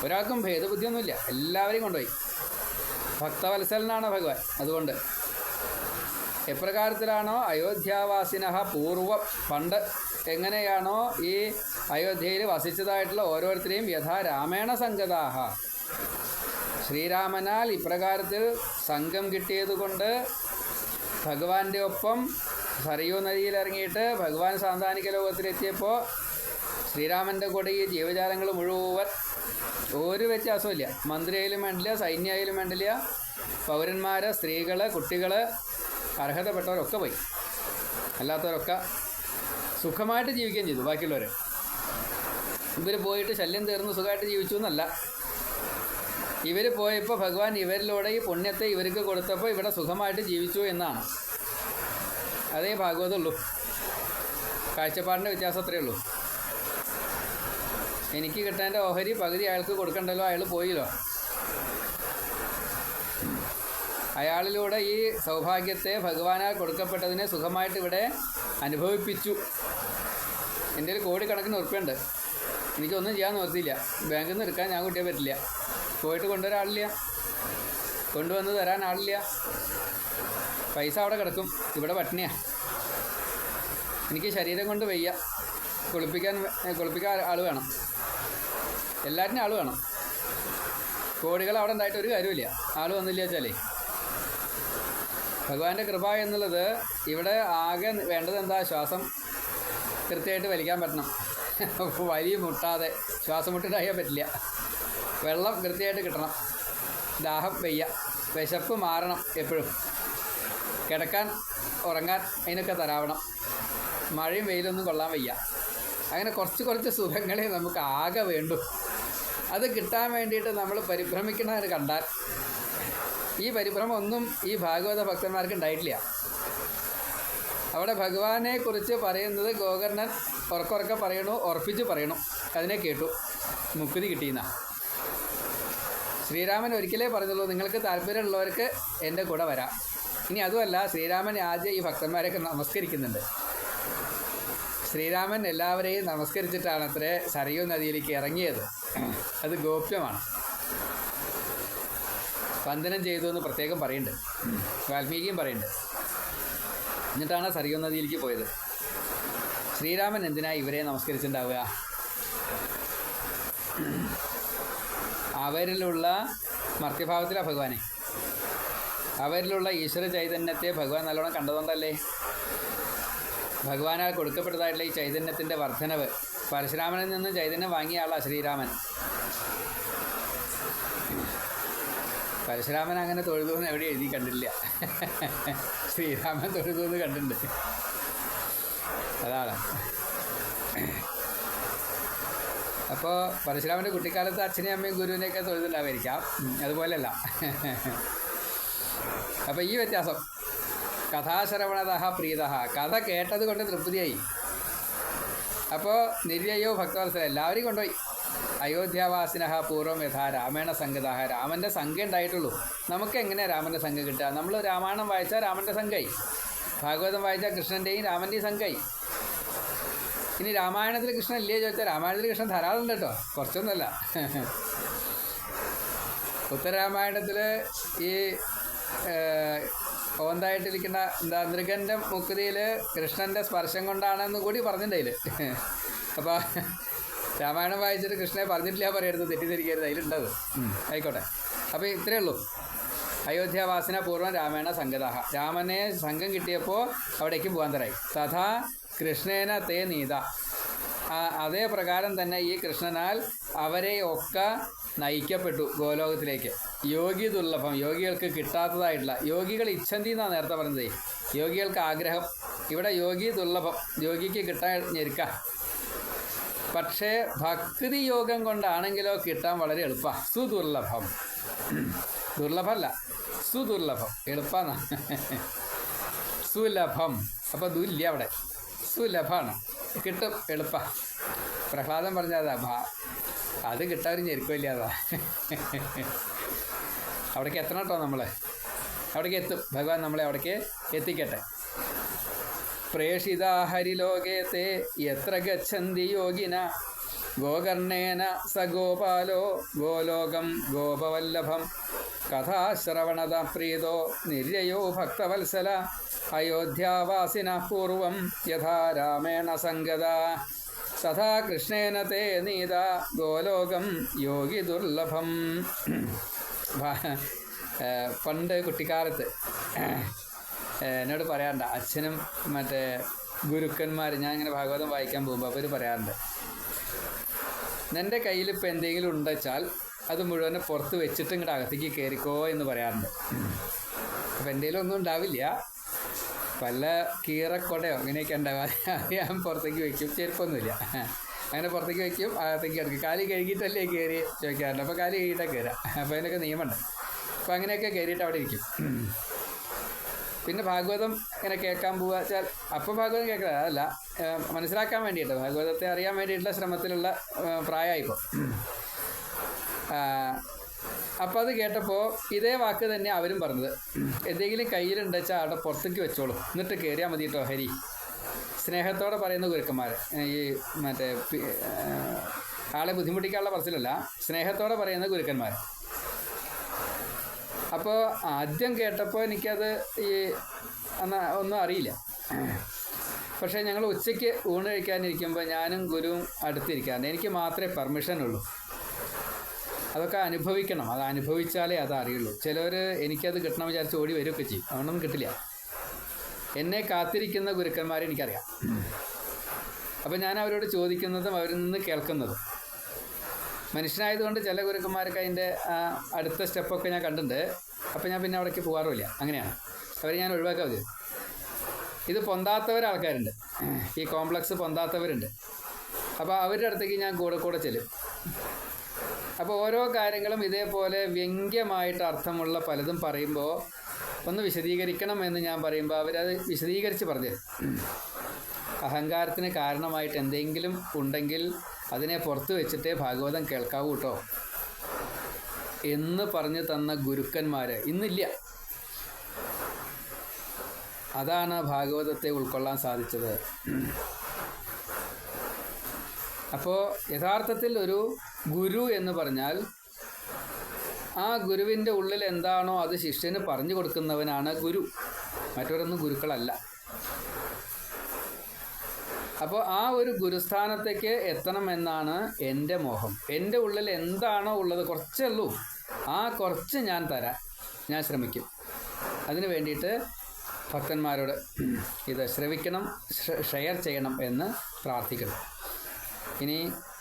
ഒരാൾക്കും ഭേദബുദ്ധിയൊന്നുമില്ല, എല്ലാവരെയും കൊണ്ടുപോയി. ഭക്തവത്സലനാണ് ഭഗവാൻ. അതുകൊണ്ട് എപ്രകാരത്തിലാണോ അയോധ്യാവാസിനഃ പൂർവ്വം, പണ്ട് എങ്ങനെയാണോ ഈ അയോധ്യയിൽ വസിച്ചതായിട്ടുള്ള ഓരോരുത്തരെയും യഥാ രാമേണ സംഗതാഹ, ശ്രീരാമനാൽ ഇപ്രകാരത്തിൽ സംഘം കിട്ടിയതുകൊണ്ട് ഭഗവാന്റെ ഒപ്പം സരയൂ നദിയിലിറങ്ങിയിട്ട് ഭഗവാൻ സാന്താനിക ലോകത്തിലെത്തിയപ്പോൾ ശ്രീരാമൻ്റെ കൂടെ ഈ ജീവജാലങ്ങൾ മുഴുവൻ ഒരു വ്യത്യാസമില്ല. മന്ത്രിയായാലും വേണ്ടില്ല, സൈന്യമായാലും വേണ്ടില്ല, പൗരന്മാർ, സ്ത്രീകൾ, കുട്ടികൾ, അർഹതപ്പെട്ടവരൊക്കെ പോയി. അല്ലാത്തവരൊക്കെ സുഖമായിട്ട് ജീവിക്കുകയും ചെയ്തു. ബാക്കിയുള്ളവർ ഇവർ പോയിട്ട് ശല്യം തീർന്ന് സുഖമായിട്ട് ജീവിച്ചു എന്നല്ല. ഇവർ പോയപ്പോൾ ഭഗവാൻ ഇവരിലൂടെ ഈ പുണ്യത്തെ ഇവർക്ക് കൊടുത്തപ്പോൾ ഇവിടെ സുഖമായിട്ട് ജീവിച്ചു എന്നാണ്. അതേ ഭാഗവതമുള്ളൂ. കാഴ്ചപ്പാടിൻ്റെ വ്യത്യാസം അത്രയേ ഉള്ളൂ. എനിക്ക് കിട്ടേണ്ട ഓഹരി പകുതി അയാൾക്ക് കൊടുക്കണ്ടല്ലോ, അയാൾ പോയില്ലോ. അയാളിലൂടെ ഈ സൗഭാഗ്യത്തെ ഭഗവാനാൽ കൊടുക്കപ്പെട്ടതിനെ സുഖമായിട്ട് ഇവിടെ അനുഭവിപ്പിച്ചു. എൻ്റെ ഒരു കോടിക്കണക്കിന് ഉറുപ്പുണ്ട്, എനിക്കൊന്നും ചെയ്യാൻ നിർത്തിയില്ല. ബാങ്കിൽ നിന്ന് എടുക്കാൻ ഞാൻ കൂട്ടിയാൽ പറ്റില്ല. പോയിട്ട് കൊണ്ടുവരാളില്ല, കൊണ്ടുവന്ന് തരാൻ ആളില്ല. പൈസ അവിടെ കിടക്കും, ഇവിടെ പട്ടിണിയാണ്. എനിക്ക് ശരീരം കൊണ്ട് വയ്യ, കുളിപ്പിക്കാൻ ആൾ വേണം, എല്ലാറ്റിനും ആൾ വേണം. കോടികൾ അവിടെ ഉണ്ടായിട്ട് ഒരു കാര്യമില്ല, ആൾ വന്നില്ല വെച്ചാലേ. ഭഗവാന്റെ കൃപ എന്നുള്ളത് ഇവിടെ ആകെ വേണ്ടത് എന്താ? ശ്വാസം കൃത്യമായിട്ട് വലിക്കാൻ പറ്റണം. വലി മുട്ടാതെ, ശ്വാസം മുട്ടിട്ടായാൽ പറ്റില്ല. വെള്ളം കൃത്യമായിട്ട് കിട്ടണം, ദാഹം വയ്യ, വിശപ്പ് മാറണം, എപ്പോഴും കിടക്കാൻ ഉറങ്ങാൻ അതിനൊക്കെ തരാവണം. മഴയും വെയിലൊന്നും കൊള്ളാൻ വയ്യ. അങ്ങനെ കുറച്ച് സുഖങ്ങളെ നമുക്ക് ആകെ വേണ്ടു. അത് കിട്ടാൻ വേണ്ടിയിട്ട് നമ്മൾ പരിഭ്രമിക്കണമെന്ന് കണ്ടാൽ ഈ പരിഭ്രമം ഒന്നും ഈ ഭാഗവത ഭക്തന്മാർക്ക് ഉണ്ടായിട്ടില്ല. അവിടെ ഭഗവാനെ കുറിച്ച് പറയുന്നത് ഗോകർണൻ ഉറക്കുറക്കെ പറയണു, ഉറപ്പിച്ച് പറയണു. അതിനെ കേട്ടു, മുക്തി കിട്ടിയെന്ന. ശ്രീരാമൻ ഒരിക്കലേ പറഞ്ഞുള്ളൂ, നിങ്ങൾക്ക് താല്പര്യമുള്ളവർക്ക് എൻ്റെ കൂടെ വരാം. ഇനി അതുമല്ല, ശ്രീരാമൻ ആദ്യം ഈ ഭക്തന്മാരെയൊക്കെ നമസ്കരിക്കുന്നുണ്ട്. ശ്രീരാമൻ എല്ലാവരെയും നമസ്കരിച്ചിട്ടാണ് അത്രേ സരയൂ നദിയിലേക്ക് ഇറങ്ങിയത്. അത് ഗോപ്യമാണ്. വന്ദനം ചെയ്തു എന്ന് പ്രത്യേകം പറയുന്നുണ്ട്, വാൽമീകിയും പറയുന്നുണ്ട്. എന്നിട്ടാണ് സരയൂ നദിയിലേക്ക് പോയത്. ശ്രീരാമൻ എന്തിനാ ഇവരെ നമസ്കരിച്ചിട്ടുണ്ടാവുക? അവരിലുള്ള മർത്യഭാവത്തിലാണ് ഭഗവാനെ, അവരിലുള്ള ഈശ്വര ചൈതന്യത്തെ ഭഗവാൻ നല്ലോണം കണ്ടതുകൊണ്ടല്ലേ. ഭഗവാനാൽ കൊടുക്കപ്പെട്ടതായിട്ടുള്ള ഈ ചൈതന്യത്തിൻ്റെ വർധനവ്, പരശുരാമനിൽ നിന്ന് ചൈതന്യം വാങ്ങിയ ആളാണ് ശ്രീരാമൻ. പരശുരാമൻ അങ്ങനെ തൊഴുതു എന്ന് എവിടെ എഴുതി കണ്ടില്ല. ശ്രീരാമൻ തൊഴുതു എന്ന് കണ്ടിട്ടുണ്ട്. അതാണ്. അപ്പോൾ പരശുരാമൻ്റെ കുട്ടിക്കാലത്ത് അച്ഛനെയും അമ്മയും ഗുരുവിനെയൊക്കെ തൊഴുതുണ്ടാവായിരിക്കാം, അതുപോലെയല്ല. അപ്പോൾ ഈ വ്യത്യാസം, കഥാശ്രവണതഃ പ്രീതഃ, കഥ കേട്ടത് കൊണ്ട് തൃപ്തിയായി. അപ്പോൾ നിര്യയോ ഭക്തവത്സല എല്ലാവരെയും കൊണ്ടുപോയി. അയോധ്യാവാസിന പൂർവ്വം യഥാ രാമേണ സംഗതാഹ. രാമൻ്റെ സംഖ്യ ഉണ്ടായിട്ടുള്ളൂ. നമുക്ക് എങ്ങനെയാണ് രാമൻ്റെ സംഖ്യ കിട്ടുക? നമ്മൾ രാമായണം വായിച്ചാൽ രാമൻ്റെ സംഖ്യയായി, ഭാഗവതം വായിച്ചാൽ കൃഷ്ണൻ്റെയും രാമൻ്റെയും സംഖ്യയായി. ഇനി രാമായണത്തിൽ കൃഷ്ണൻ ഇല്ലേ ചോദിച്ചാൽ രാമായണത്തിൽ കൃഷ്ണൻ ധാരാളം ഉണ്ട് കേട്ടോ, കുറച്ചൊന്നുമല്ല. ഉത്തരരാമായണത്തിൽ ഈ ഓന്തായിട്ടിരിക്കുന്ന നൃഗൻ്റെ മുക്കുതിയിൽ കൃഷ്ണൻ്റെ സ്പർശം കൊണ്ടാണെന്ന് കൂടി പറഞ്ഞിട്ടുണ്ടായില്. അപ്പോൾ രാമായണം വായിച്ചിട്ട് കൃഷ്ണനെ പറഞ്ഞിട്ടില്ല പറയരുത്, തെറ്റിദ്ധരിക്കരുത്, അതിലുണ്ടത്. ആയിക്കോട്ടെ. അപ്പോൾ ഇത്രയേ ഉള്ളൂ. അയോധ്യാവാസിന പൂർവ്വം രാമേണ സംഗതാഹ. രാമനെ സംഘം കിട്ടിയപ്പോൾ അവിടേക്ക് പോകാൻ തരായി. തഥാ കൃഷ്ണേന തേ നീത. അതേ പ്രകാരം തന്നെ ഈ കൃഷ്ണനാൽ അവരെ ഒക്കെ നയിക്കപ്പെട്ടു ഗോലോകത്തിലേക്ക്. യോഗി ദുർലഭം, യോഗികൾക്ക് കിട്ടാത്തതായിട്ടുള്ള, യോഗികൾ ഇച്ഛന്തി എന്നാണ് നേരത്തെ പറഞ്ഞത്, യോഗികൾക്ക് ആഗ്രഹം. ഇവിടെ യോഗി ദുർലഭം, യോഗിക്ക് കിട്ടാൻ ഞെരുക്ക. പക്ഷേ ഭക്തി യോഗം കൊണ്ടാണെങ്കിലോ കിട്ടാൻ വളരെ എളുപ്പമാണ്. സുദുർലഭം, ദുർലഭമല്ല, സുദുർലഭം, എളുപ്പമാണ്. സുലഭം, അപ്പോൾ ദുല്ല അവിടെ, സുലഭമാണ്, കിട്ടും, എളുപ്പ. പ്രഹ്ലാദൻ പറഞ്ഞതാ, അത് കിട്ടാൻ ഞെരുക്കില്ല. അതാ അവിടേക്ക് എത്തണം കേട്ടോ. നമ്മൾ അവിടേക്ക് എത്തും, ഭഗവാൻ നമ്മളെ അവിടേക്ക് എത്തിക്കട്ടെ. പ്രേഷിതാ ഹരിലോകേത്തെ എത്ര ഗച്ഛന്തി യോഗിന ഗോകർണേന സ ഗോപാലോ ഗോലോകം ഗോപവല്ലഭം കഥാശ്രവണത പ്രീതോ നിര്യയോ ഭക്തവത്സല അയോധ്യാവാസിന പൂർവം യഥാ രാമേണ സംഗത തഥാ കൃഷ്ണേന തേ നീത ഗോലോകം യോഗി ദുർലഭം. പണ്ട് കുട്ടിക്കാലത്ത് എന്നോട് പറയാറുണ്ട്, അച്ഛനും മറ്റേ ഗുരുക്കന്മാർ, ഞാൻ ഇങ്ങനെ ഭാഗവതം വായിക്കാൻ പോകുമ്പോൾ അവർ പറയാറുണ്ട്, നിൻ്റെ കയ്യിൽ ഇപ്പോൾ എന്തെങ്കിലും ഉണ്ടെച്ചാൽ അത് മുഴുവൻ പുറത്ത് വെച്ചിട്ട് ഇങ്ങോട്ട് അകത്തേക്ക് കയറിക്കോ എന്ന് പറയാറുണ്ട്. അപ്പോൾ എന്തെങ്കിലും ഒന്നും ഉണ്ടാവില്ല, വല്ല കീറക്കൊടയോ അങ്ങനെയൊക്കെ ഉണ്ടാവാൻ അത് ഞാൻ പുറത്തേക്ക് വയ്ക്കും. ചെരുപ്പൊന്നുമില്ല, അങ്ങനെ പുറത്തേക്ക് വയ്ക്കും, അകത്തേക്ക് കിടക്കും. കാലി കഴുകിയിട്ടല്ലേ കയറി ചോദിക്കാറുണ്ട്. അപ്പോൾ കാലി കഴുകിയിട്ടാണ് കയറുക. അപ്പോൾ അതിനൊക്കെ നിയമമുണ്ട്. അപ്പോൾ അങ്ങനെയൊക്കെ കയറിയിട്ട് അവിടെ ഇരിക്കും. പിന്നെ ഭാഗവതം ഇങ്ങനെ കേൾക്കാൻ പോവുക വെച്ചാൽ അപ്പോൾ ഭാഗവതം കേൾക്കുക അതല്ല, മനസ്സിലാക്കാൻ വേണ്ടിയിട്ട്, ഭാഗവതത്തെ അറിയാൻ വേണ്ടിയിട്ടുള്ള ശ്രമത്തിലുള്ള പ്രായമായിപ്പോൾ. അപ്പോൾ അത് കേട്ടപ്പോൾ ഇതേ വാക്ക് തന്നെ അവരും പറഞ്ഞത്, എന്തെങ്കിലും കയ്യിലുണ്ട് വെച്ചാൽ അവിടെ പുറത്തേക്ക് വെച്ചോളൂ, എന്നിട്ട് കയറിയാൽ മതി കേട്ടോ ഹരി. സ്നേഹത്തോടെ പറയുന്ന ഗുരുക്കന്മാർ, ഈ മറ്റേ ആളെ ബുദ്ധിമുട്ടിക്കാനുള്ള പറച്ചിലല്ല, സ്നേഹത്തോടെ പറയുന്ന ഗുരുക്കന്മാർ. അപ്പോൾ ആദ്യം കേട്ടപ്പോൾ എനിക്കത് ഒന്നും അറിയില്ല. പക്ഷേ ഞങ്ങൾ ഉച്ചയ്ക്ക് ഊണ് കഴിക്കാനിരിക്കുമ്പോൾ ഞാനും ഗുരുവും അടുത്തിരിക്കാറുണ്ട്. എനിക്ക് മാത്രമേ പെർമിഷനുള്ളൂ. അതൊക്കെ അനുഭവിക്കണം, അത് അനുഭവിച്ചാലേ അത് അറിയുള്ളൂ. ചിലവർ എനിക്കത് കിട്ടണം വിചാരിച്ച് ഓടി വരികയൊക്കെ ചെയ്യും, അതുകൊണ്ടൊന്നും കിട്ടില്ല. എന്നെ കാത്തിരിക്കുന്ന ഗുരുക്കന്മാരെ എനിക്കറിയാം. അപ്പോൾ ഞാൻ അവരോട് ചോദിക്കുന്നതും അവരിൽ നിന്ന് കേൾക്കുന്നതും. മനുഷ്യനായതുകൊണ്ട് ചില ഗുരുക്കന്മാർക്ക് അതിൻ്റെ അടുത്ത സ്റ്റെപ്പൊക്കെ ഞാൻ കണ്ടിട്ടുണ്ട്. അപ്പോൾ ഞാൻ പിന്നെ അവിടേക്ക് പോകാറുമില്ല. അങ്ങനെയാണ്, അവരെ ഞാൻ ഒഴിവാക്കാൻ മതി. ഇത് പൊന്താത്തവരാൾക്കാരുണ്ട്, ഈ കോംപ്ലക്സ് പൊന്താത്തവരുണ്ട്. അപ്പോൾ അവരുടെ അടുത്തേക്ക് ഞാൻ കൂടെ ചെല്ലും. അപ്പോൾ ഓരോ കാര്യങ്ങളും ഇതേപോലെ വ്യംഗ്യമായിട്ട് അർത്ഥമുള്ള പലതും പറയുമ്പോൾ ഒന്ന് വിശദീകരിക്കണം എന്ന് ഞാൻ പറയുമ്പോൾ അവരത് വിശദീകരിച്ച് പറഞ്ഞു. അഹങ്കാരത്തിന് കാരണമായിട്ട് എന്തെങ്കിലും ഉണ്ടെങ്കിൽ അതിനെ പുറത്ത് വെച്ചിട്ടേ ഭാഗവതം കേൾക്കാവൂ കേട്ടോ എന്ന് പറഞ്ഞു തന്ന ഗുരുക്കന്മാർ ഇന്നില്ല. അതാണ് ഭാഗവതത്തെ ഉൾക്കൊള്ളാൻ സാധിച്ചത്. അപ്പോൾ യഥാർത്ഥത്തിൽ ഒരു ഗുരു എന്ന് പറഞ്ഞാൽ ആ ഗുരുവിൻ്റെ ഉള്ളിൽ എന്താണോ അത് ശിഷ്യന് പറഞ്ഞു കൊടുക്കുന്നവനാണ് ഗുരു, മറ്റവരൊന്നും ഗുരുക്കളല്ല. അപ്പോൾ ആ ഒരു ഗുരുസ്ഥാനത്തേക്ക് എത്തണമെന്നാണ് എൻ്റെ മോഹം. എൻ്റെ ഉള്ളിൽ എന്താണോ ഉള്ളത്, കുറച്ചേ ഉള്ളൂ, ആ കുറച്ച് ഞാൻ തരാൻ ഞാൻ ശ്രമിക്കും. അതിന് വേണ്ടിയിട്ട് ഭക്തന്മാരോട് ഇത് ശ്രവിക്കണം, ഷെയർ ചെയ്യണം എന്ന് പ്രാർത്ഥിക്കണം. ഇനി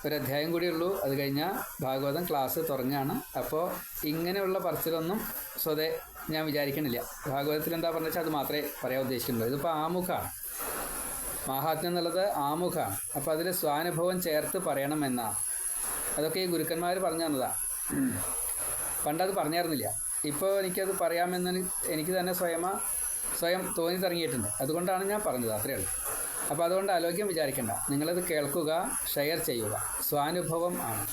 ഒരധ്യായം കൂടിയുള്ളൂ, അത് കഴിഞ്ഞാൽ ഭാഗവതം ക്ലാസ് തുടങ്ങുകയാണ്. അപ്പോൾ ഇങ്ങനെയുള്ള പറച്ചിലൊന്നും സ്വതേ ഞാൻ വിചാരിക്കണില്ല. ഭാഗവതത്തിൽ എന്താ പറഞ്ഞാൽ വെച്ചാൽ അത് മാത്രമേ പറയാൻ ഉദ്ദേശിക്കുന്നുള്ളൂ. ഇതിപ്പോൾ ആമുഖമാണ്, മാഹാത്മ്യം എന്നുള്ളത് ആമുഖമാണ്. അപ്പോൾ അതിൽ സ്വാനുഭവം ചേർത്ത് പറയണമെന്നാണ്. അതൊക്കെ ഈ ഗുരുക്കന്മാർ പറഞ്ഞു തന്നതാണ്. പണ്ടത് പറഞ്ഞായിരുന്നില്ല. ഇപ്പോൾ എനിക്കത് പറയാമെന്ന് എനിക്ക് തന്നെ സ്വയം തോന്നി തുടങ്ങിയിട്ടുണ്ട്. അതുകൊണ്ടാണ് ഞാൻ പറഞ്ഞത്, അത്രയേ ഉള്ളൂ. അപ്പോൾ അതുകൊണ്ട് അലോക്യം വിചാരിക്കേണ്ട, നിങ്ങളത് കേൾക്കുക, ഷെയർ ചെയ്യുക. സ്വാനുഭവം ആണ്.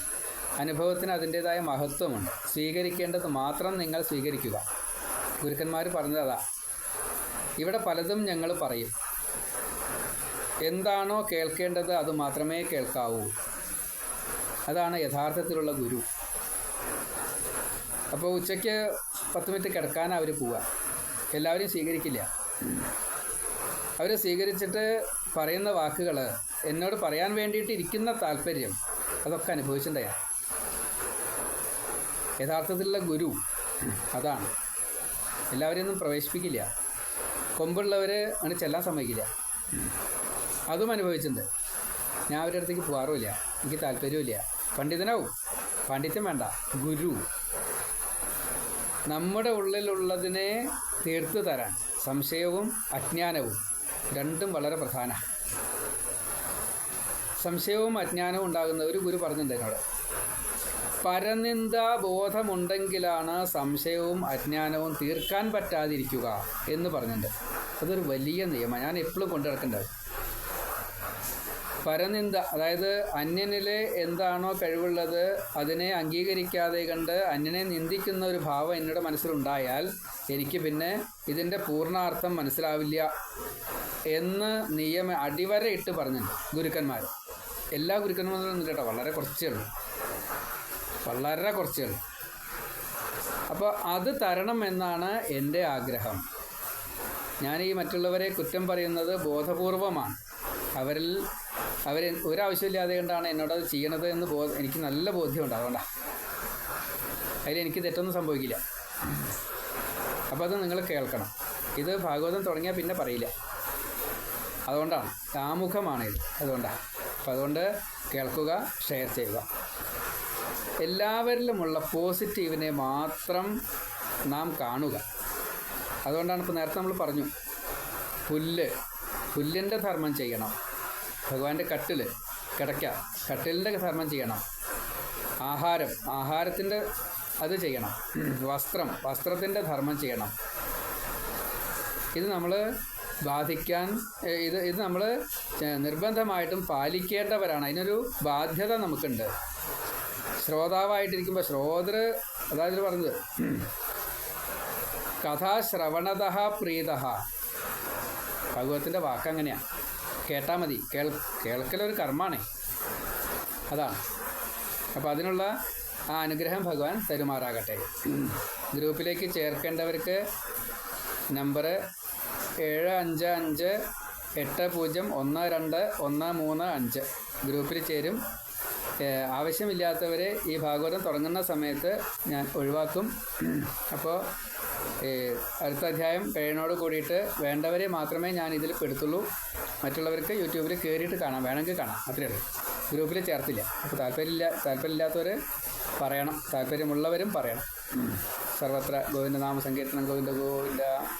അനുഭവത്തിന് അതിൻ്റേതായ മഹത്വമുണ്ട്. സ്വീകരിക്കേണ്ടത് മാത്രം നിങ്ങൾ സ്വീകരിക്കുക. ഗുരുക്കന്മാർ പറഞ്ഞതാ. ഇവിടെ പലതും ഞങ്ങൾ പറയും. എന്താണോ കേൾക്കേണ്ടത് അത് മാത്രമേ കേൾക്കാവൂ. അതാണ് യഥാർത്ഥത്തിലുള്ള ഗുരു. അപ്പോൾ ഉച്ചയ്ക്ക് 10 മിനിറ്റ് കിടക്കാനാണ് അവർ പോവുക. എല്ലാവരും സ്വീകരിക്കില്ല. അവർ സ്വീകരിച്ചിട്ട് പറയുന്ന വാക്കുകൾ, എന്നോട് പറയാൻ വേണ്ടിയിട്ട് ഇരിക്കുന്ന താല്പര്യം, അതൊക്കെ അനുഭവിച്ചിട്ടുണ്ടായാണ്. യഥാർത്ഥത്തിലുള്ള ഗുരു അതാണ്. എല്ലാവരെയും ഒന്നും പ്രവേശിപ്പിക്കില്ല. കൊമ്പുള്ളവർ അങ്ങനെ ചെല്ലാൻ സമ്മതിക്കില്ല. അതും അനുഭവിച്ചിട്ടുണ്ട്. ഞാൻ അവരുടെ അടുത്തേക്ക് പോകാറുമില്ല. എനിക്ക് താല്പര്യമില്ല. പണ്ഡിതനാവും, പാണ്ഡിത്യം വേണ്ട, ഗുരു. നമ്മുടെ ഉള്ളിലുള്ളതിനെ തീർത്തു തരാൻ സംശയവും അജ്ഞാനവും രണ്ടും വളരെ പ്രധാന. സംശയവും അജ്ഞാനവും ഉണ്ടാകുന്ന ഒരു ഗുരു പറഞ്ഞിട്ടുണ്ട് എന്നോട്. പരനിന്ദ ബോധമുണ്ടെങ്കിലാണ് സംശയവും അജ്ഞാനവും തീർക്കാൻ പറ്റാതിരിക്കുക എന്ന് പറഞ്ഞിട്ടുണ്ട്. അതൊരു വലിയ നിയമം. ഞാൻ എപ്പോഴും കൊണ്ടു നടക്കേണ്ടത്. പരനിന്ദ, അതായത് അന്യനിലെ എന്താണോ കഴിവുള്ളത് അതിനെ അംഗീകരിക്കാതെ കണ്ട് അന്യനെ നിന്ദിക്കുന്ന ഒരു ഭാവം എൻ്റെ മനസ്സിലുണ്ടായാൽ എനിക്ക് പിന്നെ ഇതിൻ്റെ പൂർണ്ണാർത്ഥം മനസ്സിലാവില്ല എന്ന് അടിവരയിട്ട് പറഞ്ഞിട്ടുണ്ട് ഗുരുക്കന്മാർ. എല്ലാ ഗുരുക്കന്മാരും കേട്ടോ, വളരെ കുറച്ചേ ഉള്ളൂ. അപ്പോൾ അത് തരണം എന്നാണ് എൻ്റെ ആഗ്രഹം. ഞാൻ ഈ മറ്റുള്ളവരെ കുറ്റം പറയുന്നത് ബോധപൂർവമാണ്. അവർ ഒരാവശ്യമില്ലാതെ കൊണ്ടാണ് എന്നോടത് ചെയ്യണത് എന്ന് എനിക്ക് നല്ല ബോധ്യമുണ്ട്. അതുകൊണ്ടാണ്. അതിലെനിക്ക് തെറ്റൊന്നും സംഭവിക്കില്ല. അപ്പോൾ അത് നിങ്ങൾ കേൾക്കണം. ഇത് ഭാഗവതം തുടങ്ങിയാൽ പിന്നെ പറയില്ല. അതുകൊണ്ടാണ്, ആമുഖമാണ് ഇത്. അതുകൊണ്ടാണ്. അപ്പോൾ അതുകൊണ്ട് കേൾക്കുക, ഷെയർ ചെയ്യുക. എല്ലാവരിലുമുള്ള പോസിറ്റീവിനെ മാത്രം നാം കാണുക. അതുകൊണ്ടാണ് ഇപ്പോൾ നേരത്തെ നമ്മൾ പറഞ്ഞു, പുല്ലിൻ്റെ ധർമ്മം ചെയ്യണം. ഭഗവാന്റെ കട്ടിലിൻ്റെ ധർമ്മം ചെയ്യണം. ആഹാരത്തിൻ്റെ അത് ചെയ്യണം. വസ്ത്രത്തിൻ്റെ ധർമ്മം ചെയ്യണം. ഇത് നമ്മൾ ഇത് നമ്മൾ നിർബന്ധമായിട്ടും പാലിക്കേണ്ടവരാണ്. അതിനൊരു ബാധ്യത നമുക്കുണ്ട്. ശ്രോതാവായിട്ടിരിക്കുമ്പോൾ ശ്രോതൃ, അതായത് പറഞ്ഞത് കഥാശ്രവണത പ്രീതഃ. ഭഗവത്തിൻ്റെ വാക്കങ്ങനെയാണ്. കേട്ടാൽ മതി. കേൾക്കലൊരു കർമ്മമാണ്. അതാണ്. അപ്പോൾ അതിനുള്ള ആ അനുഗ്രഹം ഭഗവാൻ തരുമാറാകട്ടെ. ഗ്രൂപ്പിലേക്ക് ചേർക്കേണ്ടവർക്ക് നമ്പർ 7558012135 ഗ്രൂപ്പിൽ ചേരും. ആവശ്യമില്ലാത്തവരെ ഈ ഭാഗവതം തുടങ്ങുന്ന സമയത്ത് ഞാൻ ഒഴിവാക്കും. അപ്പോൾ അടുത്ത അധ്യായം കഴിയുന്നതോട് കൂടിയിട്ട് വേണ്ടവരെ മാത്രമേ ഞാൻ ഇതിൽ പെടുത്തുള്ളൂ. മറ്റുള്ളവർക്ക് യൂട്യൂബിൽ കയറിയിട്ട് കാണാം, വേണമെങ്കിൽ കാണാം, അത്രയേ ഉള്ളൂ. ഗ്രൂപ്പിൽ ചേർത്തില്ല. അപ്പോൾ താല്പര്യമില്ലാത്തവർ പറയണം, താല്പര്യമുള്ളവരും പറയണം. സർവത്ര ഗോവിന്ദനാമ സങ്കീർത്തനം. ഗോവിന്ദ ഗോവിന്ദ.